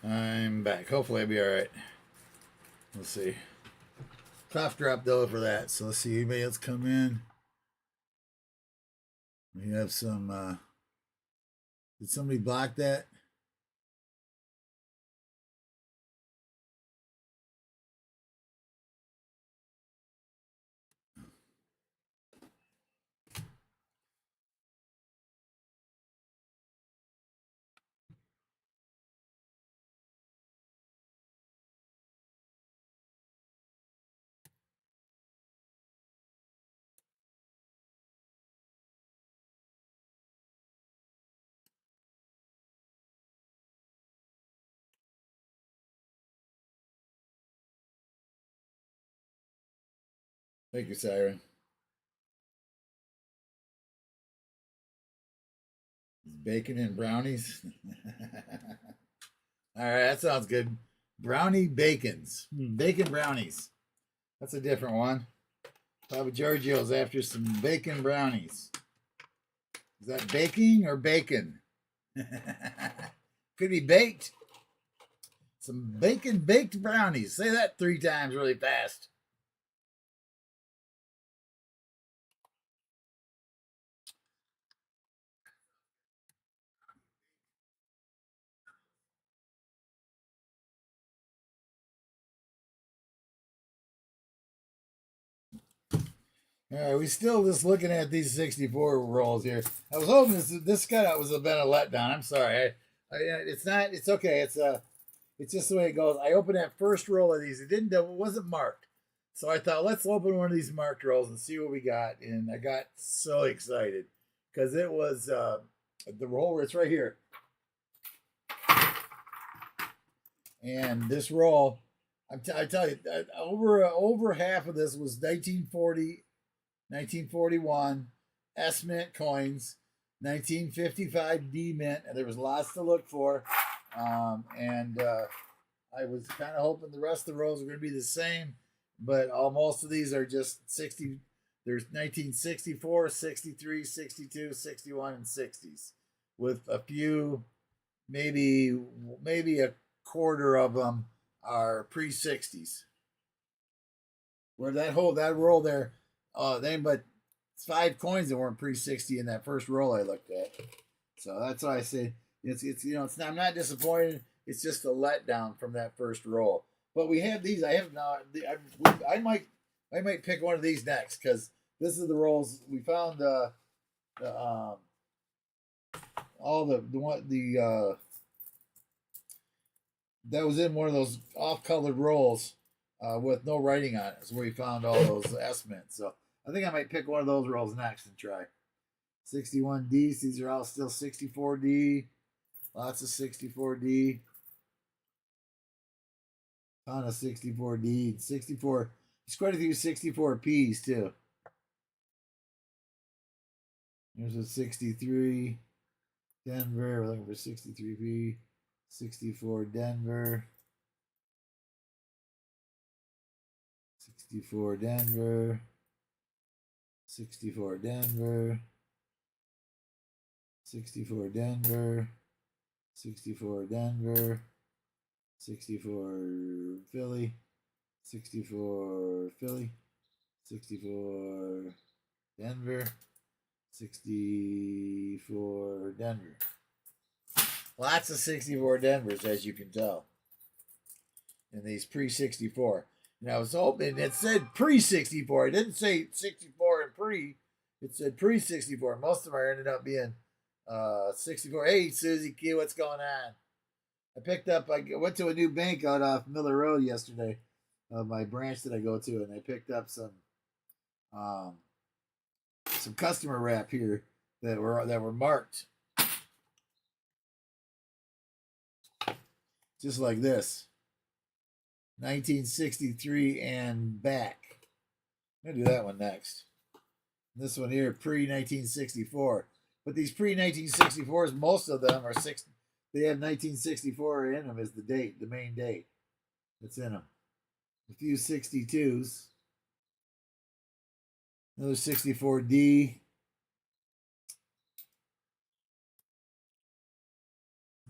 I'm back. Hopefully I'll be alright. We'll see. Cough drop though for that. So let's see. Anybody else come in? We have some did somebody block that? Thank you, Siren. Bacon and brownies. All right, that sounds good. Brownie bacons. Bacon brownies. That's a different one. Papa Giorgio's after some bacon brownies. Is that baking or bacon? Could be baked. Some bacon baked brownies. Say that 3 times really fast. All right, we still just looking at these 64 rolls here. I was hoping this cutout was been a letdown. I'm sorry. It's not. It's okay. It's just the way it goes. I opened that first roll of these. It wasn't marked, so I thought let's open one of these marked rolls and see what we got. And I got so excited because it was the roll. It's right here, and this roll. I tell you, over half of this was 1940. 1941 S Mint coins, 1955 D Mint, and there was lots to look for. I was kind of hoping the rest of the rolls were going to be the same, but most of these are just 60. There's 1964, 63, 62, 61, and 60s, with a few, maybe a quarter of them are pre-60s. Where that roll there, but 5 coins that weren't pre-60 in that first roll I looked at. So that's why I say I'm not disappointed. It's just a letdown from that first roll. But we have these. I have not. I might pick one of these next because this is the rolls we found. All the that was in one of those off-colored rolls with no writing on it. Is where we found all those S mints. So I think I might pick one of those rolls next and try. 61D. These are all still 64D. Lots of 64D. Ton of 64D. 64. There's quite a few 64Ps too. There's a 63 Denver. We're looking for 63P. 64 Denver. 64 Denver. 64 Denver. 64 Denver. 64 Denver. 64 Philly. 64 Philly. 64 Denver. 64 Denver. Lots of 64 Denvers, as you can tell. In these pre-64. And I was hoping it said pre-64. It didn't say 64 and pre. It said pre-64. Most of them ended up being 64. Hey, Susie Q, what's going on? I went to a new bank out off Miller Road yesterday, my branch that I go to, and I picked up some customer wrap here that were marked. Just like this. 1963 and back. I'm going to do that one next. This one here, pre-1964. But these pre-1964s, most of them are they have 1964 in them as the date, the main date that's in them. A few 62s. Another 64D.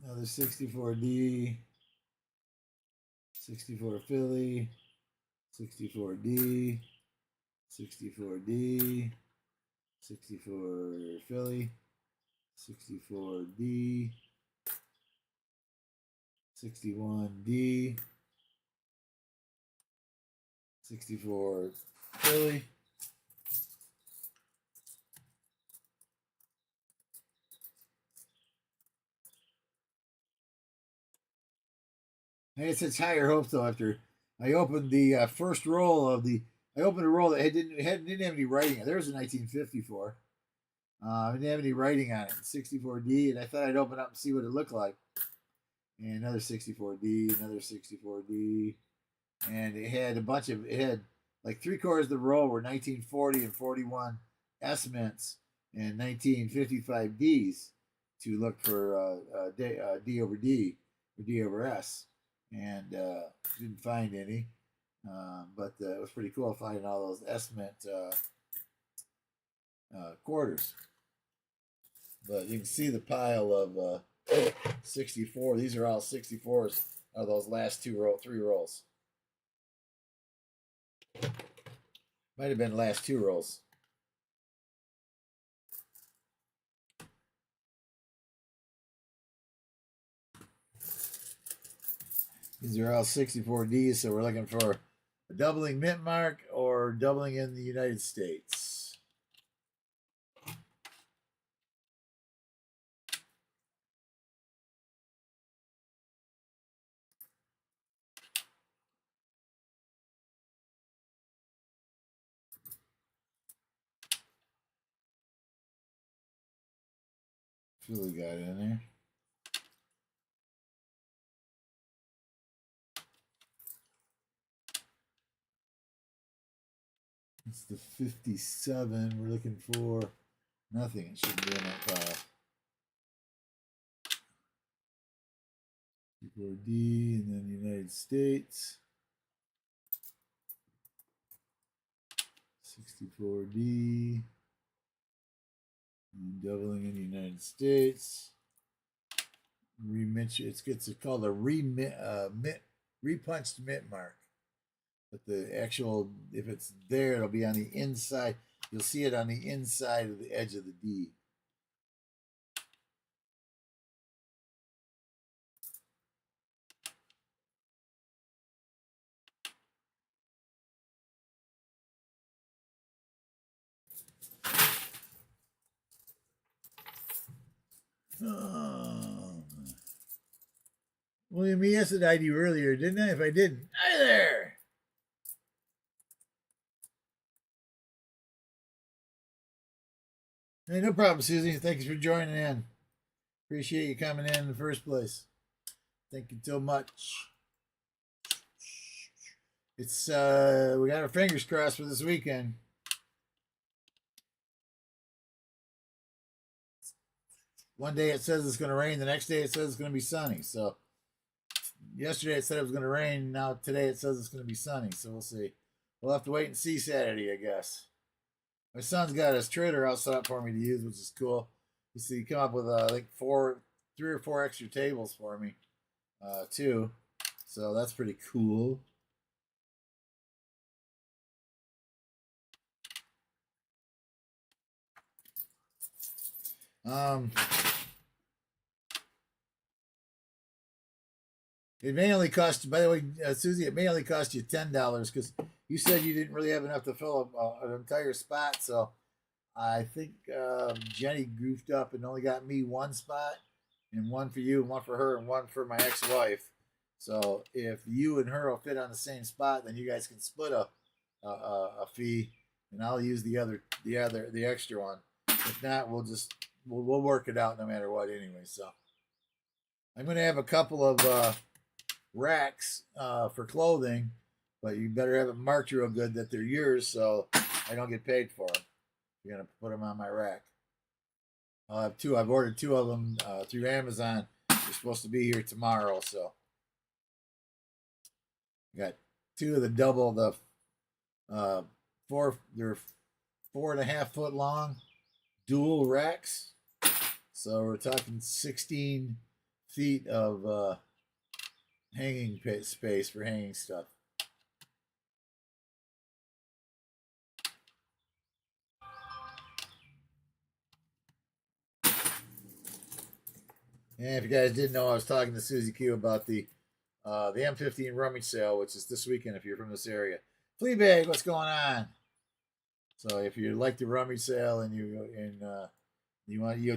Another 64D, 64 Philly, 64D, 64D, 64 Philly, 64D, 61D, 64 Philly, I had such higher hopes though after I opened the first roll of the. I opened a roll that didn't have any writing on it. There was a 1954. I didn't have any writing on it. 64D, and I thought I'd open up and see what it looked like. And another 64D, another 64D, and it had a bunch of. It had like 3/4 of the roll were 1940 and 41 S mints and 1955 Ds to look for D over D or D over S, and didn't find any. But it was pretty cool finding all those S mint quarters. But you can see the pile of 64. These are all 64s of those last three rolls. Might have been the last two rolls. These are all 64Ds, so we're looking for a doubling mint mark or doubling in the United States. Philly got in there. It's the 57. We're looking for nothing. It shouldn't be in that pile. 64D and then United States. 64D. And doubling in the United States. It's called a repunched mint mark. But the actual, if it's there, it'll be on the inside. You'll see it on the inside of the edge of the D. William EST said you earlier, didn't I? If I didn't, hi there. Hey, no problem, Susie. Thanks for joining in. Appreciate you coming in the first place. Thank you so much. It's we got our fingers crossed for this weekend. One day it says it's going to rain. The next day it says it's going to be sunny. So yesterday it said it was going to rain. Now today it says it's going to be sunny. So we'll see. We'll have to wait and see Saturday, I guess. My son's got his trailer all set up for me to use, which is cool. You see, he come up with like 3 or 4 extra tables for me, too. So that's pretty cool. It may only cost. By the way, Susie, it may only cost you $10 because you said you didn't really have enough to fill up an entire spot. So I think Jenny goofed up and only got me 1 spot, and 1 for you, and 1 for her, and 1 for my ex-wife. So if you and her will fit on the same spot, then you guys can split a fee, and I'll use the extra one. If not, we'll work it out no matter what anyway. So I'm gonna have a couple of racks for clothing, but you better have it marked real good that they're yours, so I don't get paid for them. You're gonna put them on my rack. I'll have 2. I've ordered 2 of them through Amazon. They're supposed to be here tomorrow, so I got 2 of the double the they're 4.5 foot long dual racks. So we're talking 16 feet of hanging space for hanging stuff. And if you guys didn't know, I was talking to Susie Q about the M15 rummage sale, which is this weekend if you're from this area. Fleabag, what's going on? So if you like the rummage sale and you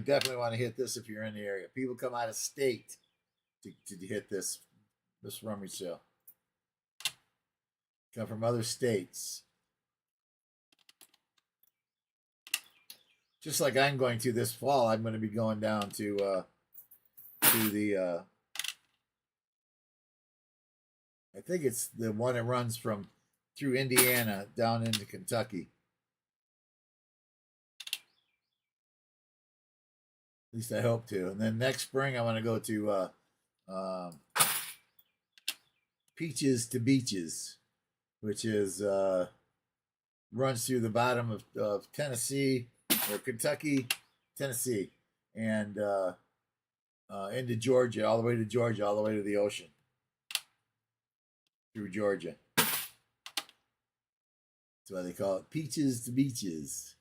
definitely want to hit this if you're in the area. People come out of state to hit this rummage sale. Come from other states. Just like I'm going to this fall, I'm going to be going down to the I think it's the one that runs through Indiana down into Kentucky. At least I hope to. And then next spring I want to go to Peaches to Beaches, which is runs through the bottom of Tennessee or Kentucky, Tennessee, and into Georgia, all the way to Georgia, all the way to the ocean through Georgia. That's why they call it Peaches to Beaches.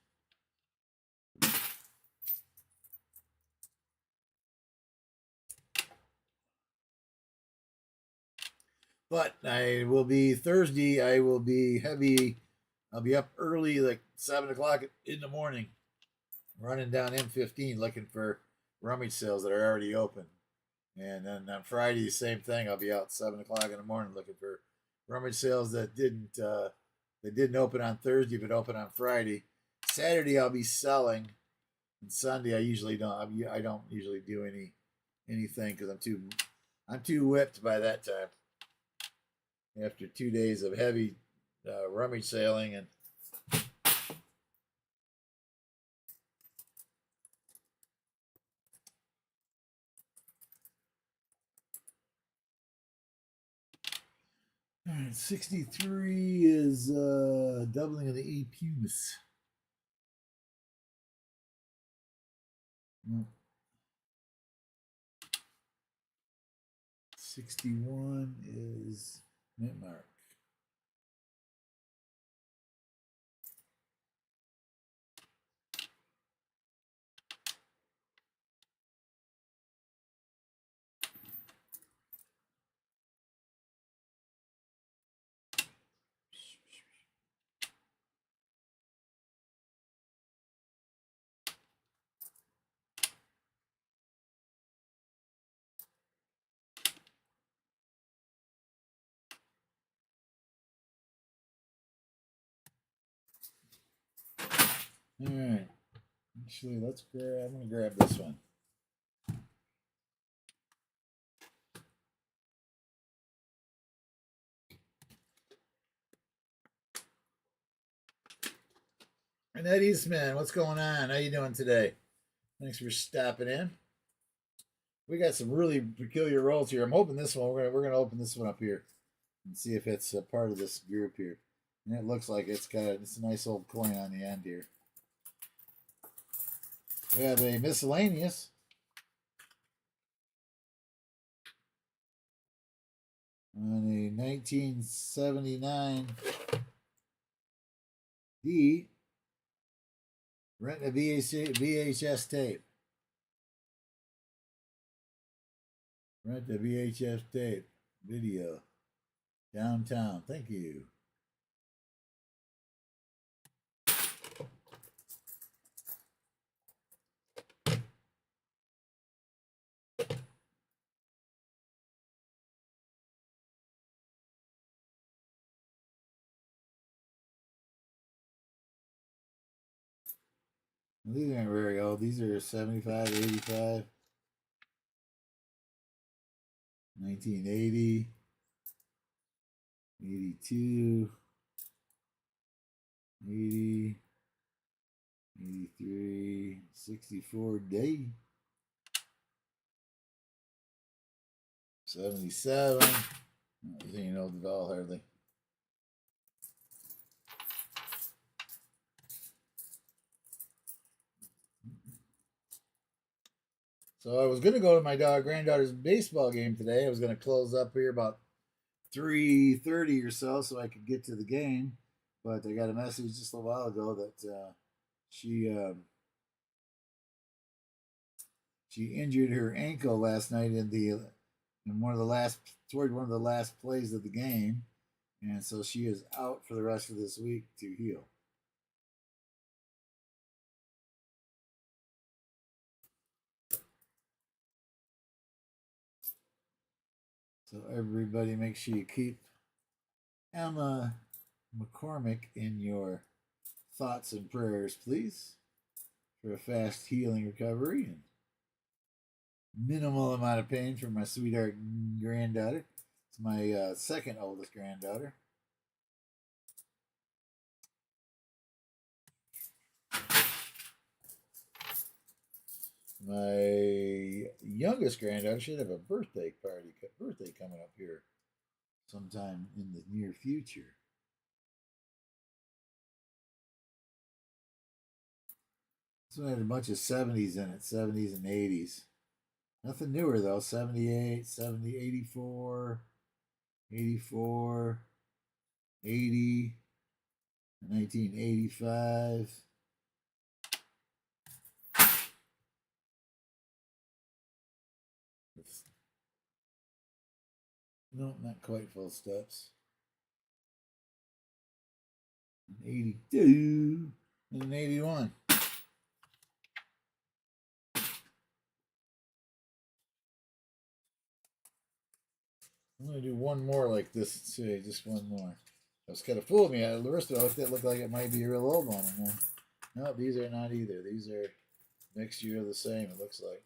But I will be Thursday. I will be heavy. I'll be up early, like 7 o'clock in the morning, running down M15 looking for rummage sales that are already open. And then on Friday, same thing. I'll be out 7 o'clock in the morning looking for rummage sales that didn't open on Thursday but open on Friday. Saturday I'll be selling, and Sunday I usually don't. I don't usually do anything because I'm too whipped by that time. After 2 days of heavy rummage sailing and all right, 63 is doubling of the EPUs. 61 is mint mark. All right. Actually, I'm going to grab this one. Annette Eastman, what's going on? How you doing today? Thanks for stopping in. We got some really peculiar rolls here. I'm hoping this one, we're gonna open this one up here and see if it's a part of this group here. And it looks like it's a nice old coin on the end here. We have a miscellaneous. On a 1979 D, rent a VHS tape. Rent a VHS tape video. Downtown. Thank you. These aren't very old. These are 75, 85, 1980, 82, 80, 83, 64 day, 77. These ain't old at all, hardly. So I was going to go to my granddaughter's baseball game today. I was going to close up here about 3:30 or so I could get to the game. But I got a message just a while ago that she she injured her ankle last night in one of the last toward one of the last plays of the game, and so she is out for the rest of this week to heal. So everybody, make sure you keep Emma McCormick in your thoughts and prayers, please, for a fast healing recovery and minimal amount of pain for my sweetheart granddaughter. It's my second oldest granddaughter. My youngest granddaughter should have a birthday coming up here sometime in the near future. This one had a bunch of 70s in it, 70s and 80s. Nothing newer though, 78, 70, 84, 84, 80, 1985. No, not quite full steps. 82 and 81. I'm going to do one more like this. See, just one more. That was kind of fooled me. The rest of it looked like it might be a real old one. And then, no, these are not either. These are next year the same, it looks like.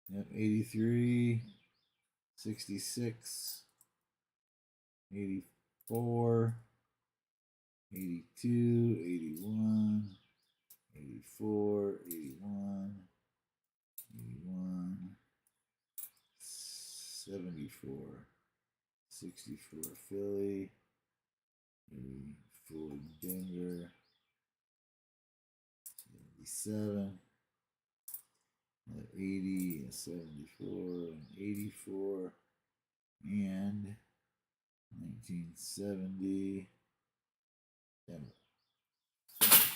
Yep, 83, 66, 84, 82, 81, 84, 81, 81, 74, 64 Philly, 84 Denver, 77, 80, 74, and 84, and 1970.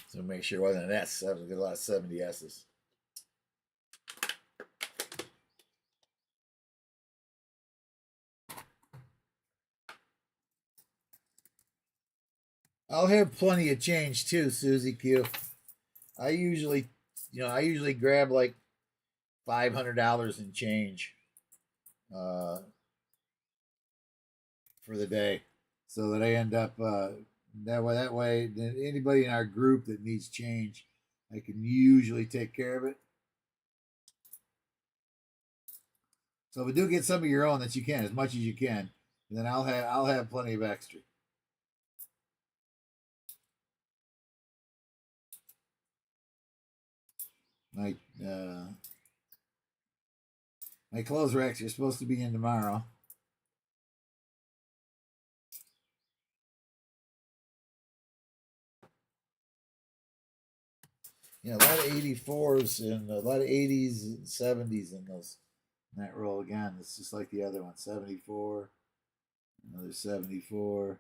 So make sure it wasn't an S. That was a lot of 70 S's. I'll have plenty of change too, Susie Q. I usually grab like $500 in change for the day, so that I end up that way. Anybody in our group that needs change, I can usually take care of it. So if we do get some of your own, that you can, as much as you can, and then I'll have plenty of extra. My my clothes racks are supposed to be in tomorrow. Yeah, a lot of 84s and a lot of 80s and 70s in that roll again. It's just like the other one. 74, another 74,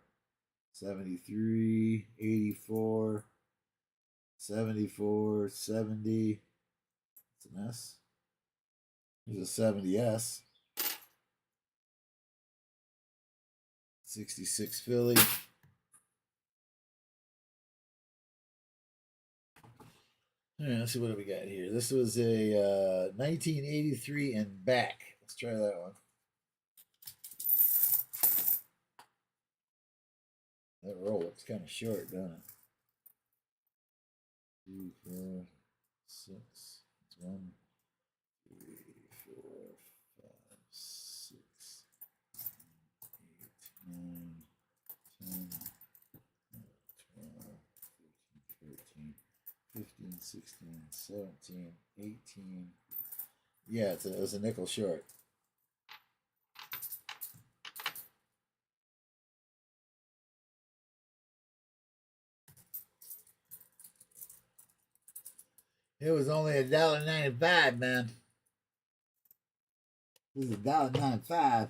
73, 84, 74, 70. It's an S. There's a 70S. 66 Philly. All right, let's see what do we got here. This was a 1983 and back. Let's try that one. That roll looks kind of short, doesn't it? 2, 4, 6. It's 1, 3, 4, 5, 6, 8, 9, 10, 12, 13, 15, 16, 17, 18. Yeah, it was a nickel short. It was only $1.95, man. This is $1.95.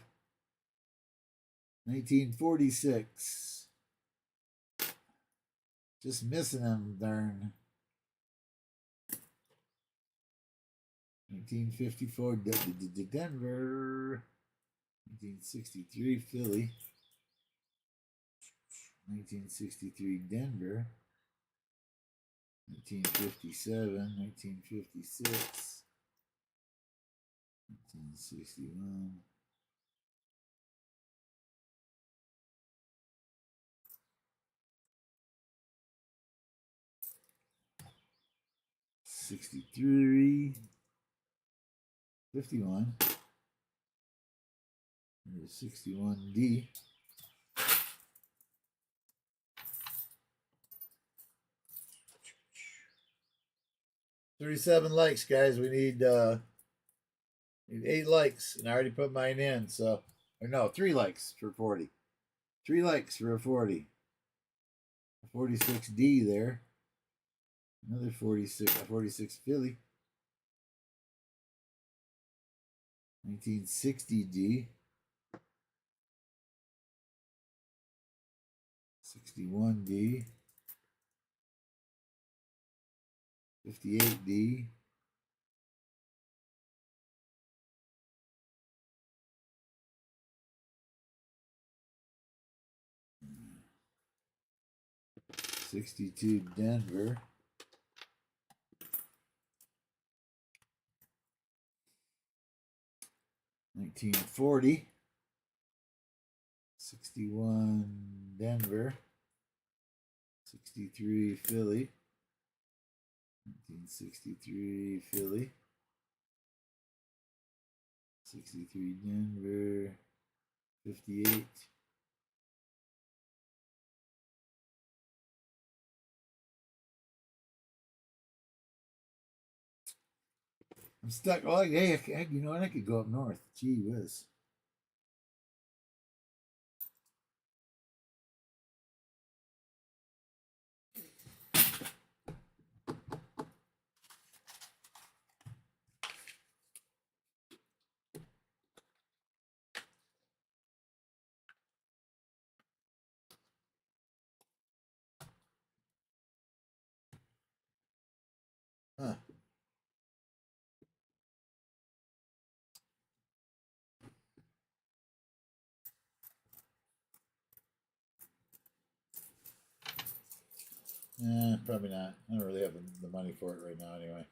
1946. Just missing them, darn. 1954 Denver. 1963 Philly. 1963 Denver. 1957, 1956, 1961. '63, 51, there's 61D. $37 likes, guys. We need 8 likes, and I already put mine in. So, or no, 3 likes for 40. 3 likes for a 40. 46D there. Another 46 Philly. 1960D. 61D. 58D. 62 Denver. 1940. 61 Denver. 63 Philly. 1963 Philly. 63 Denver. 58. I'm stuck. Oh, hey, you know what? I could go up north. Gee whiz. Huh. Probably not. I don't really have the money for it right now anyway.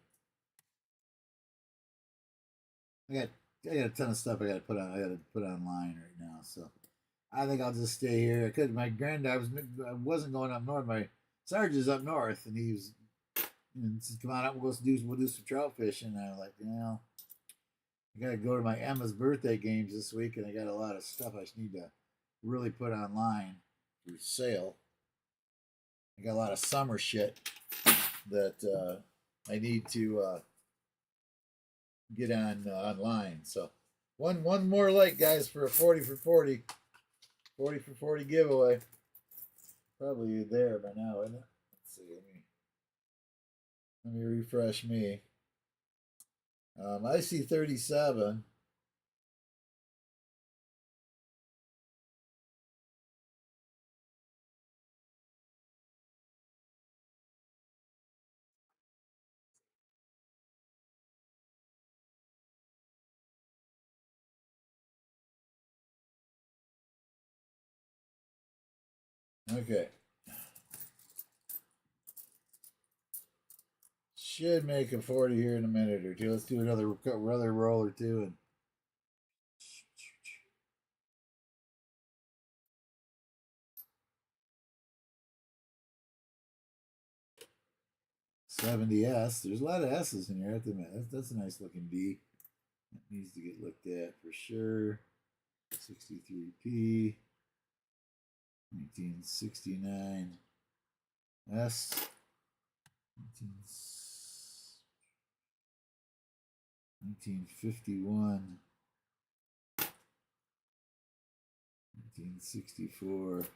I got a ton of stuff I got to put online right now, so I think I'll just stay here. I could. My granddad wasn't going up north. My sergeant's up north, and he was, said, "Come on up, we'll do some trout fishing." And I was like, I got to go to my Emma's birthday games this week, and I got a lot of stuff I need to really put online for sale. I got a lot of summer shit that I need to get on online. So one more like, guys, for a 40 for 40. 40 for 40 giveaway. Probably there by now, isn't it? Let's see. Let me refresh me. I see 37. Okay. Should make a 40 here in a minute or two. Let's do another roll or two. And 70S. There's a lot of S's in here. I have to admit. That's a nice looking D. That needs to get looked at for sure. 63P. 1969 S. 1951. 1964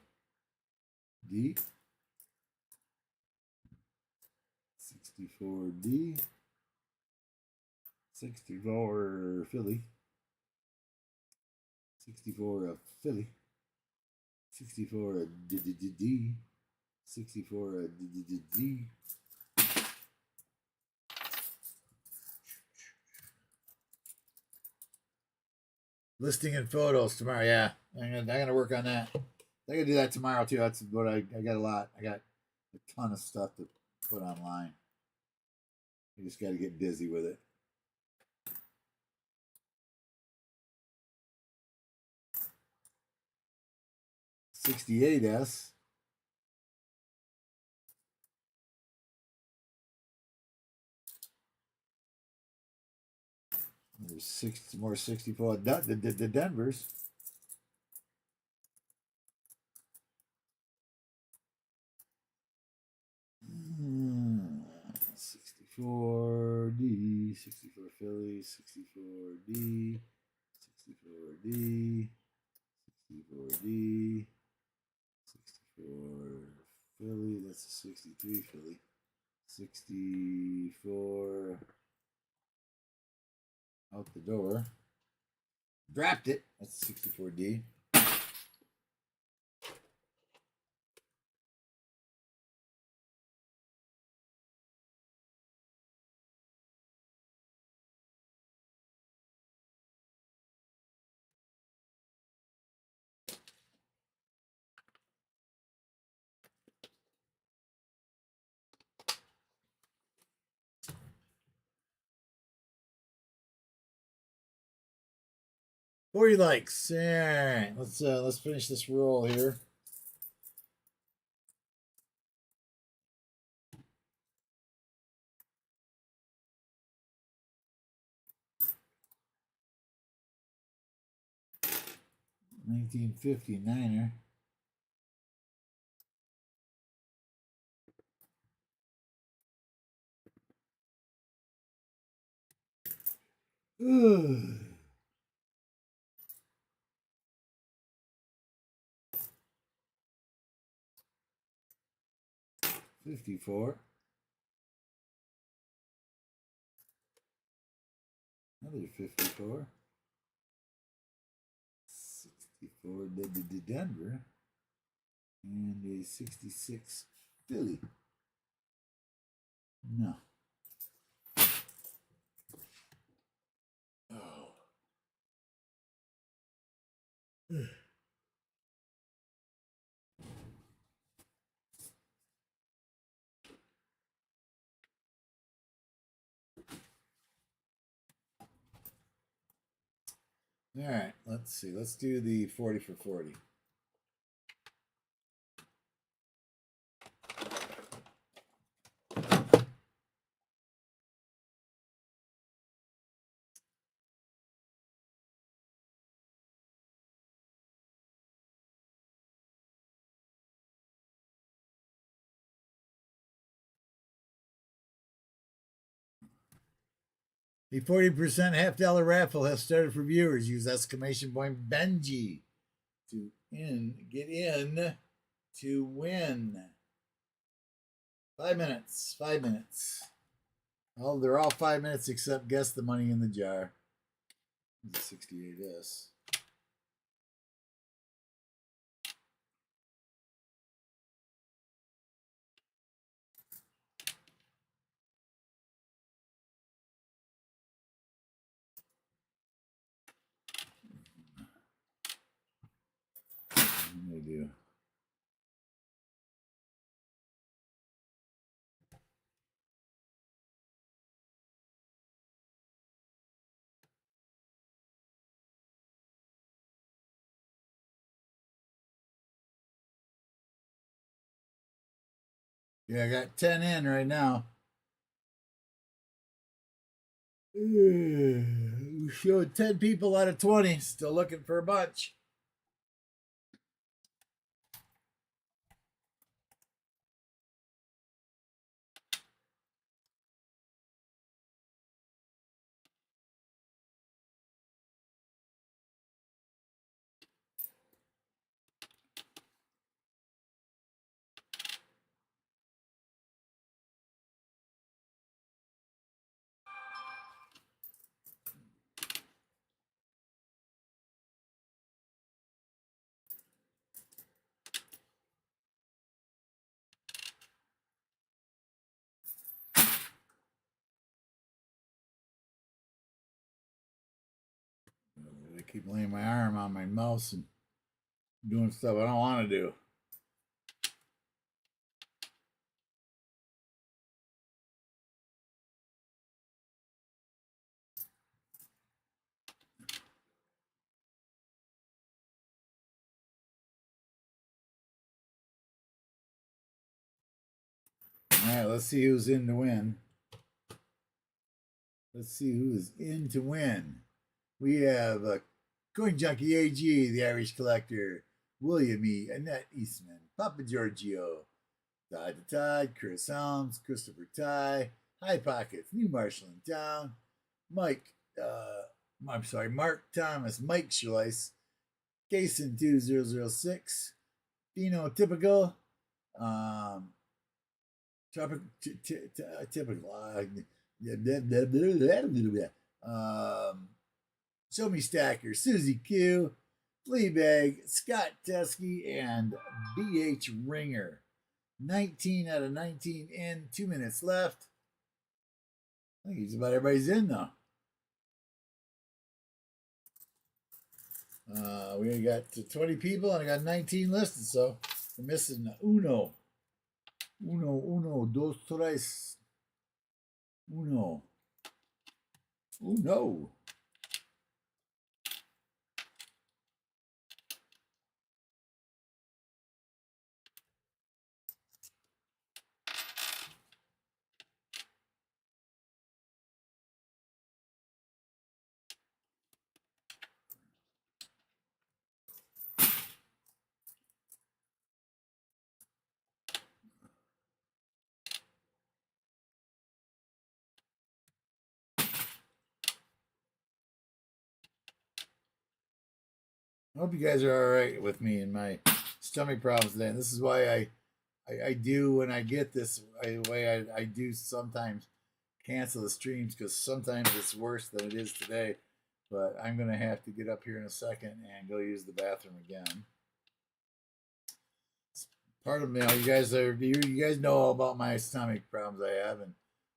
D. 64D. 64 Philly. 64 Philly. 64 D. 64 D. Listing and photos tomorrow. Yeah, I'm gonna work on that. I gotta do that tomorrow too. That's what I got a lot. I got a ton of stuff to put online. You just got to get busy with it. '68S. There's six more 64. The Denvers. Hmm. 64D, 64 Philly, 64D, 64D, 64D, 64 Philly. That's a 63 Philly. 64 out the door. Dropped it. That's 64D. What he likes. All right, let's finish this roll here. $19.59er. $54. Another 54. 64 Denver. And a 66 Philly. No. Oh. All right, let's see. Let's do the 40 for 40. The 40% $half raffle has started for viewers. Use exclamation point Benji to get in to win. 5 minutes. 5 minutes. Oh, they're all 5 minutes except guess the money in the jar. The 68S. What do? Yeah, I got 10 in right now. We showed 10 people out of 20. Still looking for a bunch. keep laying my arm on my mouse and doing stuff I don't want to do. All right, let's see who's in to win. Let's see who is in to win. We have Coin Junkie AG, the Irish Collector, William E., Annette Eastman, Papa Giorgio, Todd, Chris Helms, Christopher Ty, High Pockets, New Marshall in Town, Mark Thomas, Mike Schleiss, Jason 2006, Dino Typical, Show Me Stacker, Susie Q, Fleabag, Scott Teskey, and BH Ringer. 19 out of 19 in, 2 minutes left. I think just about everybody's in though. We got 20 people and I got 19 listed, so we're missing uno, dos, tres, uno. I hope you guys are all right with me and my stomach problems today. And this is why I do when I get this way. I do sometimes cancel the streams because sometimes it's worse than it is today. But I'm gonna have to get up here in a second and go use the bathroom again. Part of me, you guys know all about my stomach problems I have, and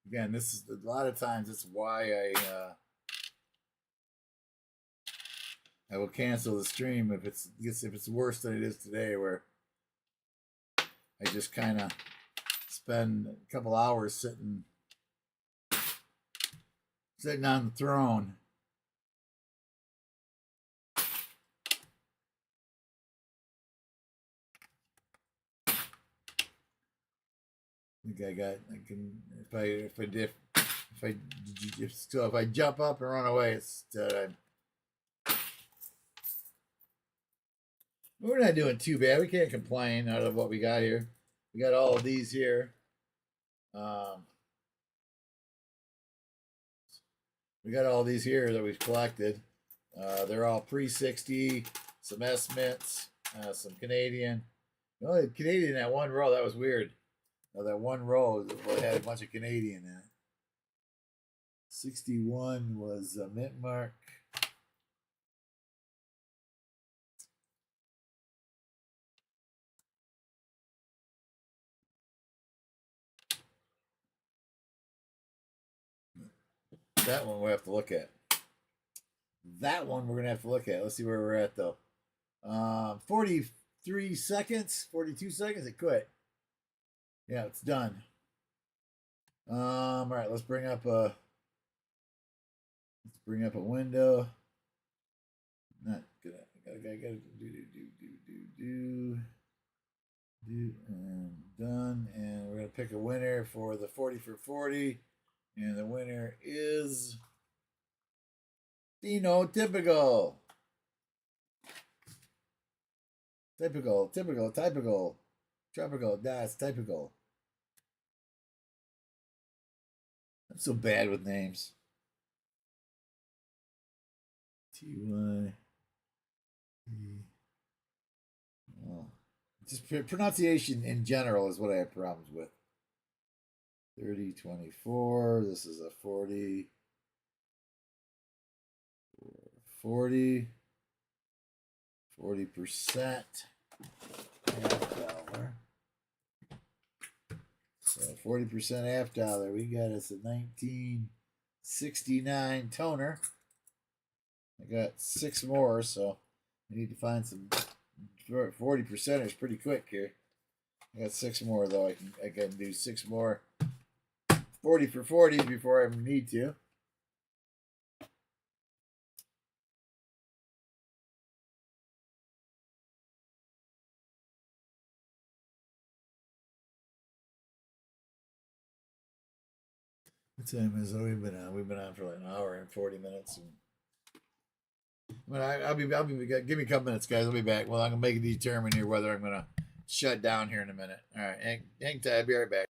again, this is a lot of times. It's why I will cancel the stream if it's worse than it is today, where I just kind of spend a couple hours sitting on the throne. If I jump up and run away, it's we're not doing too bad. We can't complain out of what we got here. We got all of these here. We got all these here that we've collected. They're all pre-60, some S-mints, some Canadian. Oh, Canadian that one row, that was weird. That one row had a bunch of Canadian in it. 61 was mint mark. That one we'll have to look at. That one we're gonna have to look at. Let's see where we're at though. 43 seconds, 42 seconds. It quit. Yeah, it's done. All right, let's bring up a window. Not gonna. I gotta do and done. And we're gonna pick a winner for the 40 for 40. And the winner is Dino Typical. Typical. Tropical. That's typical. I'm so bad with names. T-Y. Oh. Just pronunciation in general is what I have problems with. 30, 24. This is a 40. 40. 40%. $half. So 40% $half. We got us a 1969 toner. I got 6 more, so I need to find some 40 percenters pretty quick here. I got 6 more though. I can do 6 more 40 for 40s before I need to. What time is it? We've been on. We've been on for like an hour and 40 minutes. I'll be. Give me a couple minutes, guys. I'll be back. Well, I'm gonna make a determine here whether I'm gonna shut down here in a minute. All right, hang tight. I'll be right back.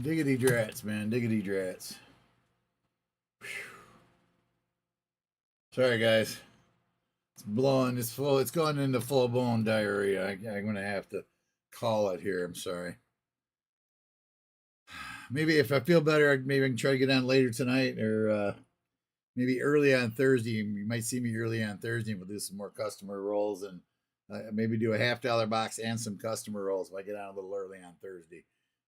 Diggity drats, man. Diggity drats. Sorry, guys. It's blowing. It's full. It's going into full blown diarrhea. I'm going to have to call it here. I'm sorry. Maybe if I feel better, maybe I can try to get on later tonight, or maybe early on Thursday. You might see me early on Thursday, and we'll do some more customer rolls, and maybe do a $half box and some customer rolls if I get on a little early on Thursday.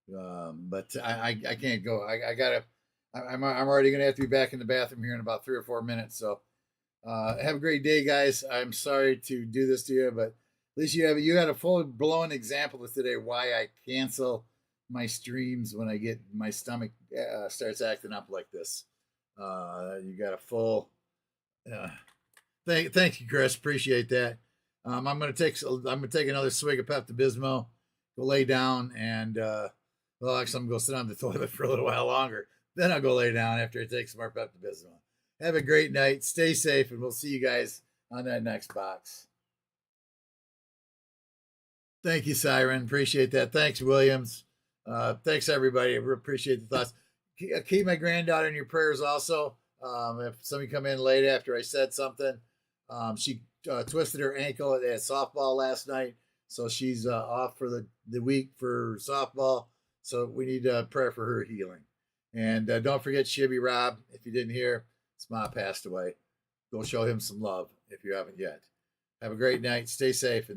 But I can't go. I gotta. I'm already gonna have to be back in the bathroom here in about 3 or 4 minutes. So have a great day, guys. I'm sorry to do this to you, but at least you got a full blown example of today why I cancel my streams when I get my stomach starts acting up like this. You got a full. Thank you, Chris. Appreciate that. I'm gonna take another swig of Pepto Bismol, go lay down, and well, actually, I'm gonna go sit on the toilet for a little while longer. Then I'll go lay down after I take some more Pepto Bismol. Have a great night. Stay safe, and we'll see you guys on that next box. Thank you, Siren. Appreciate that. Thanks, Williams. Thanks, everybody. I really appreciate the thoughts. Keep my granddaughter in your prayers also. If somebody come in late after I said something, she twisted her ankle at softball last night, so she's off for the week for softball. So we need prayer for her healing. And don't forget Shibby Rob. If you didn't hear, his mom passed away. Go show him some love if you haven't yet. Have a great night. Stay safe. And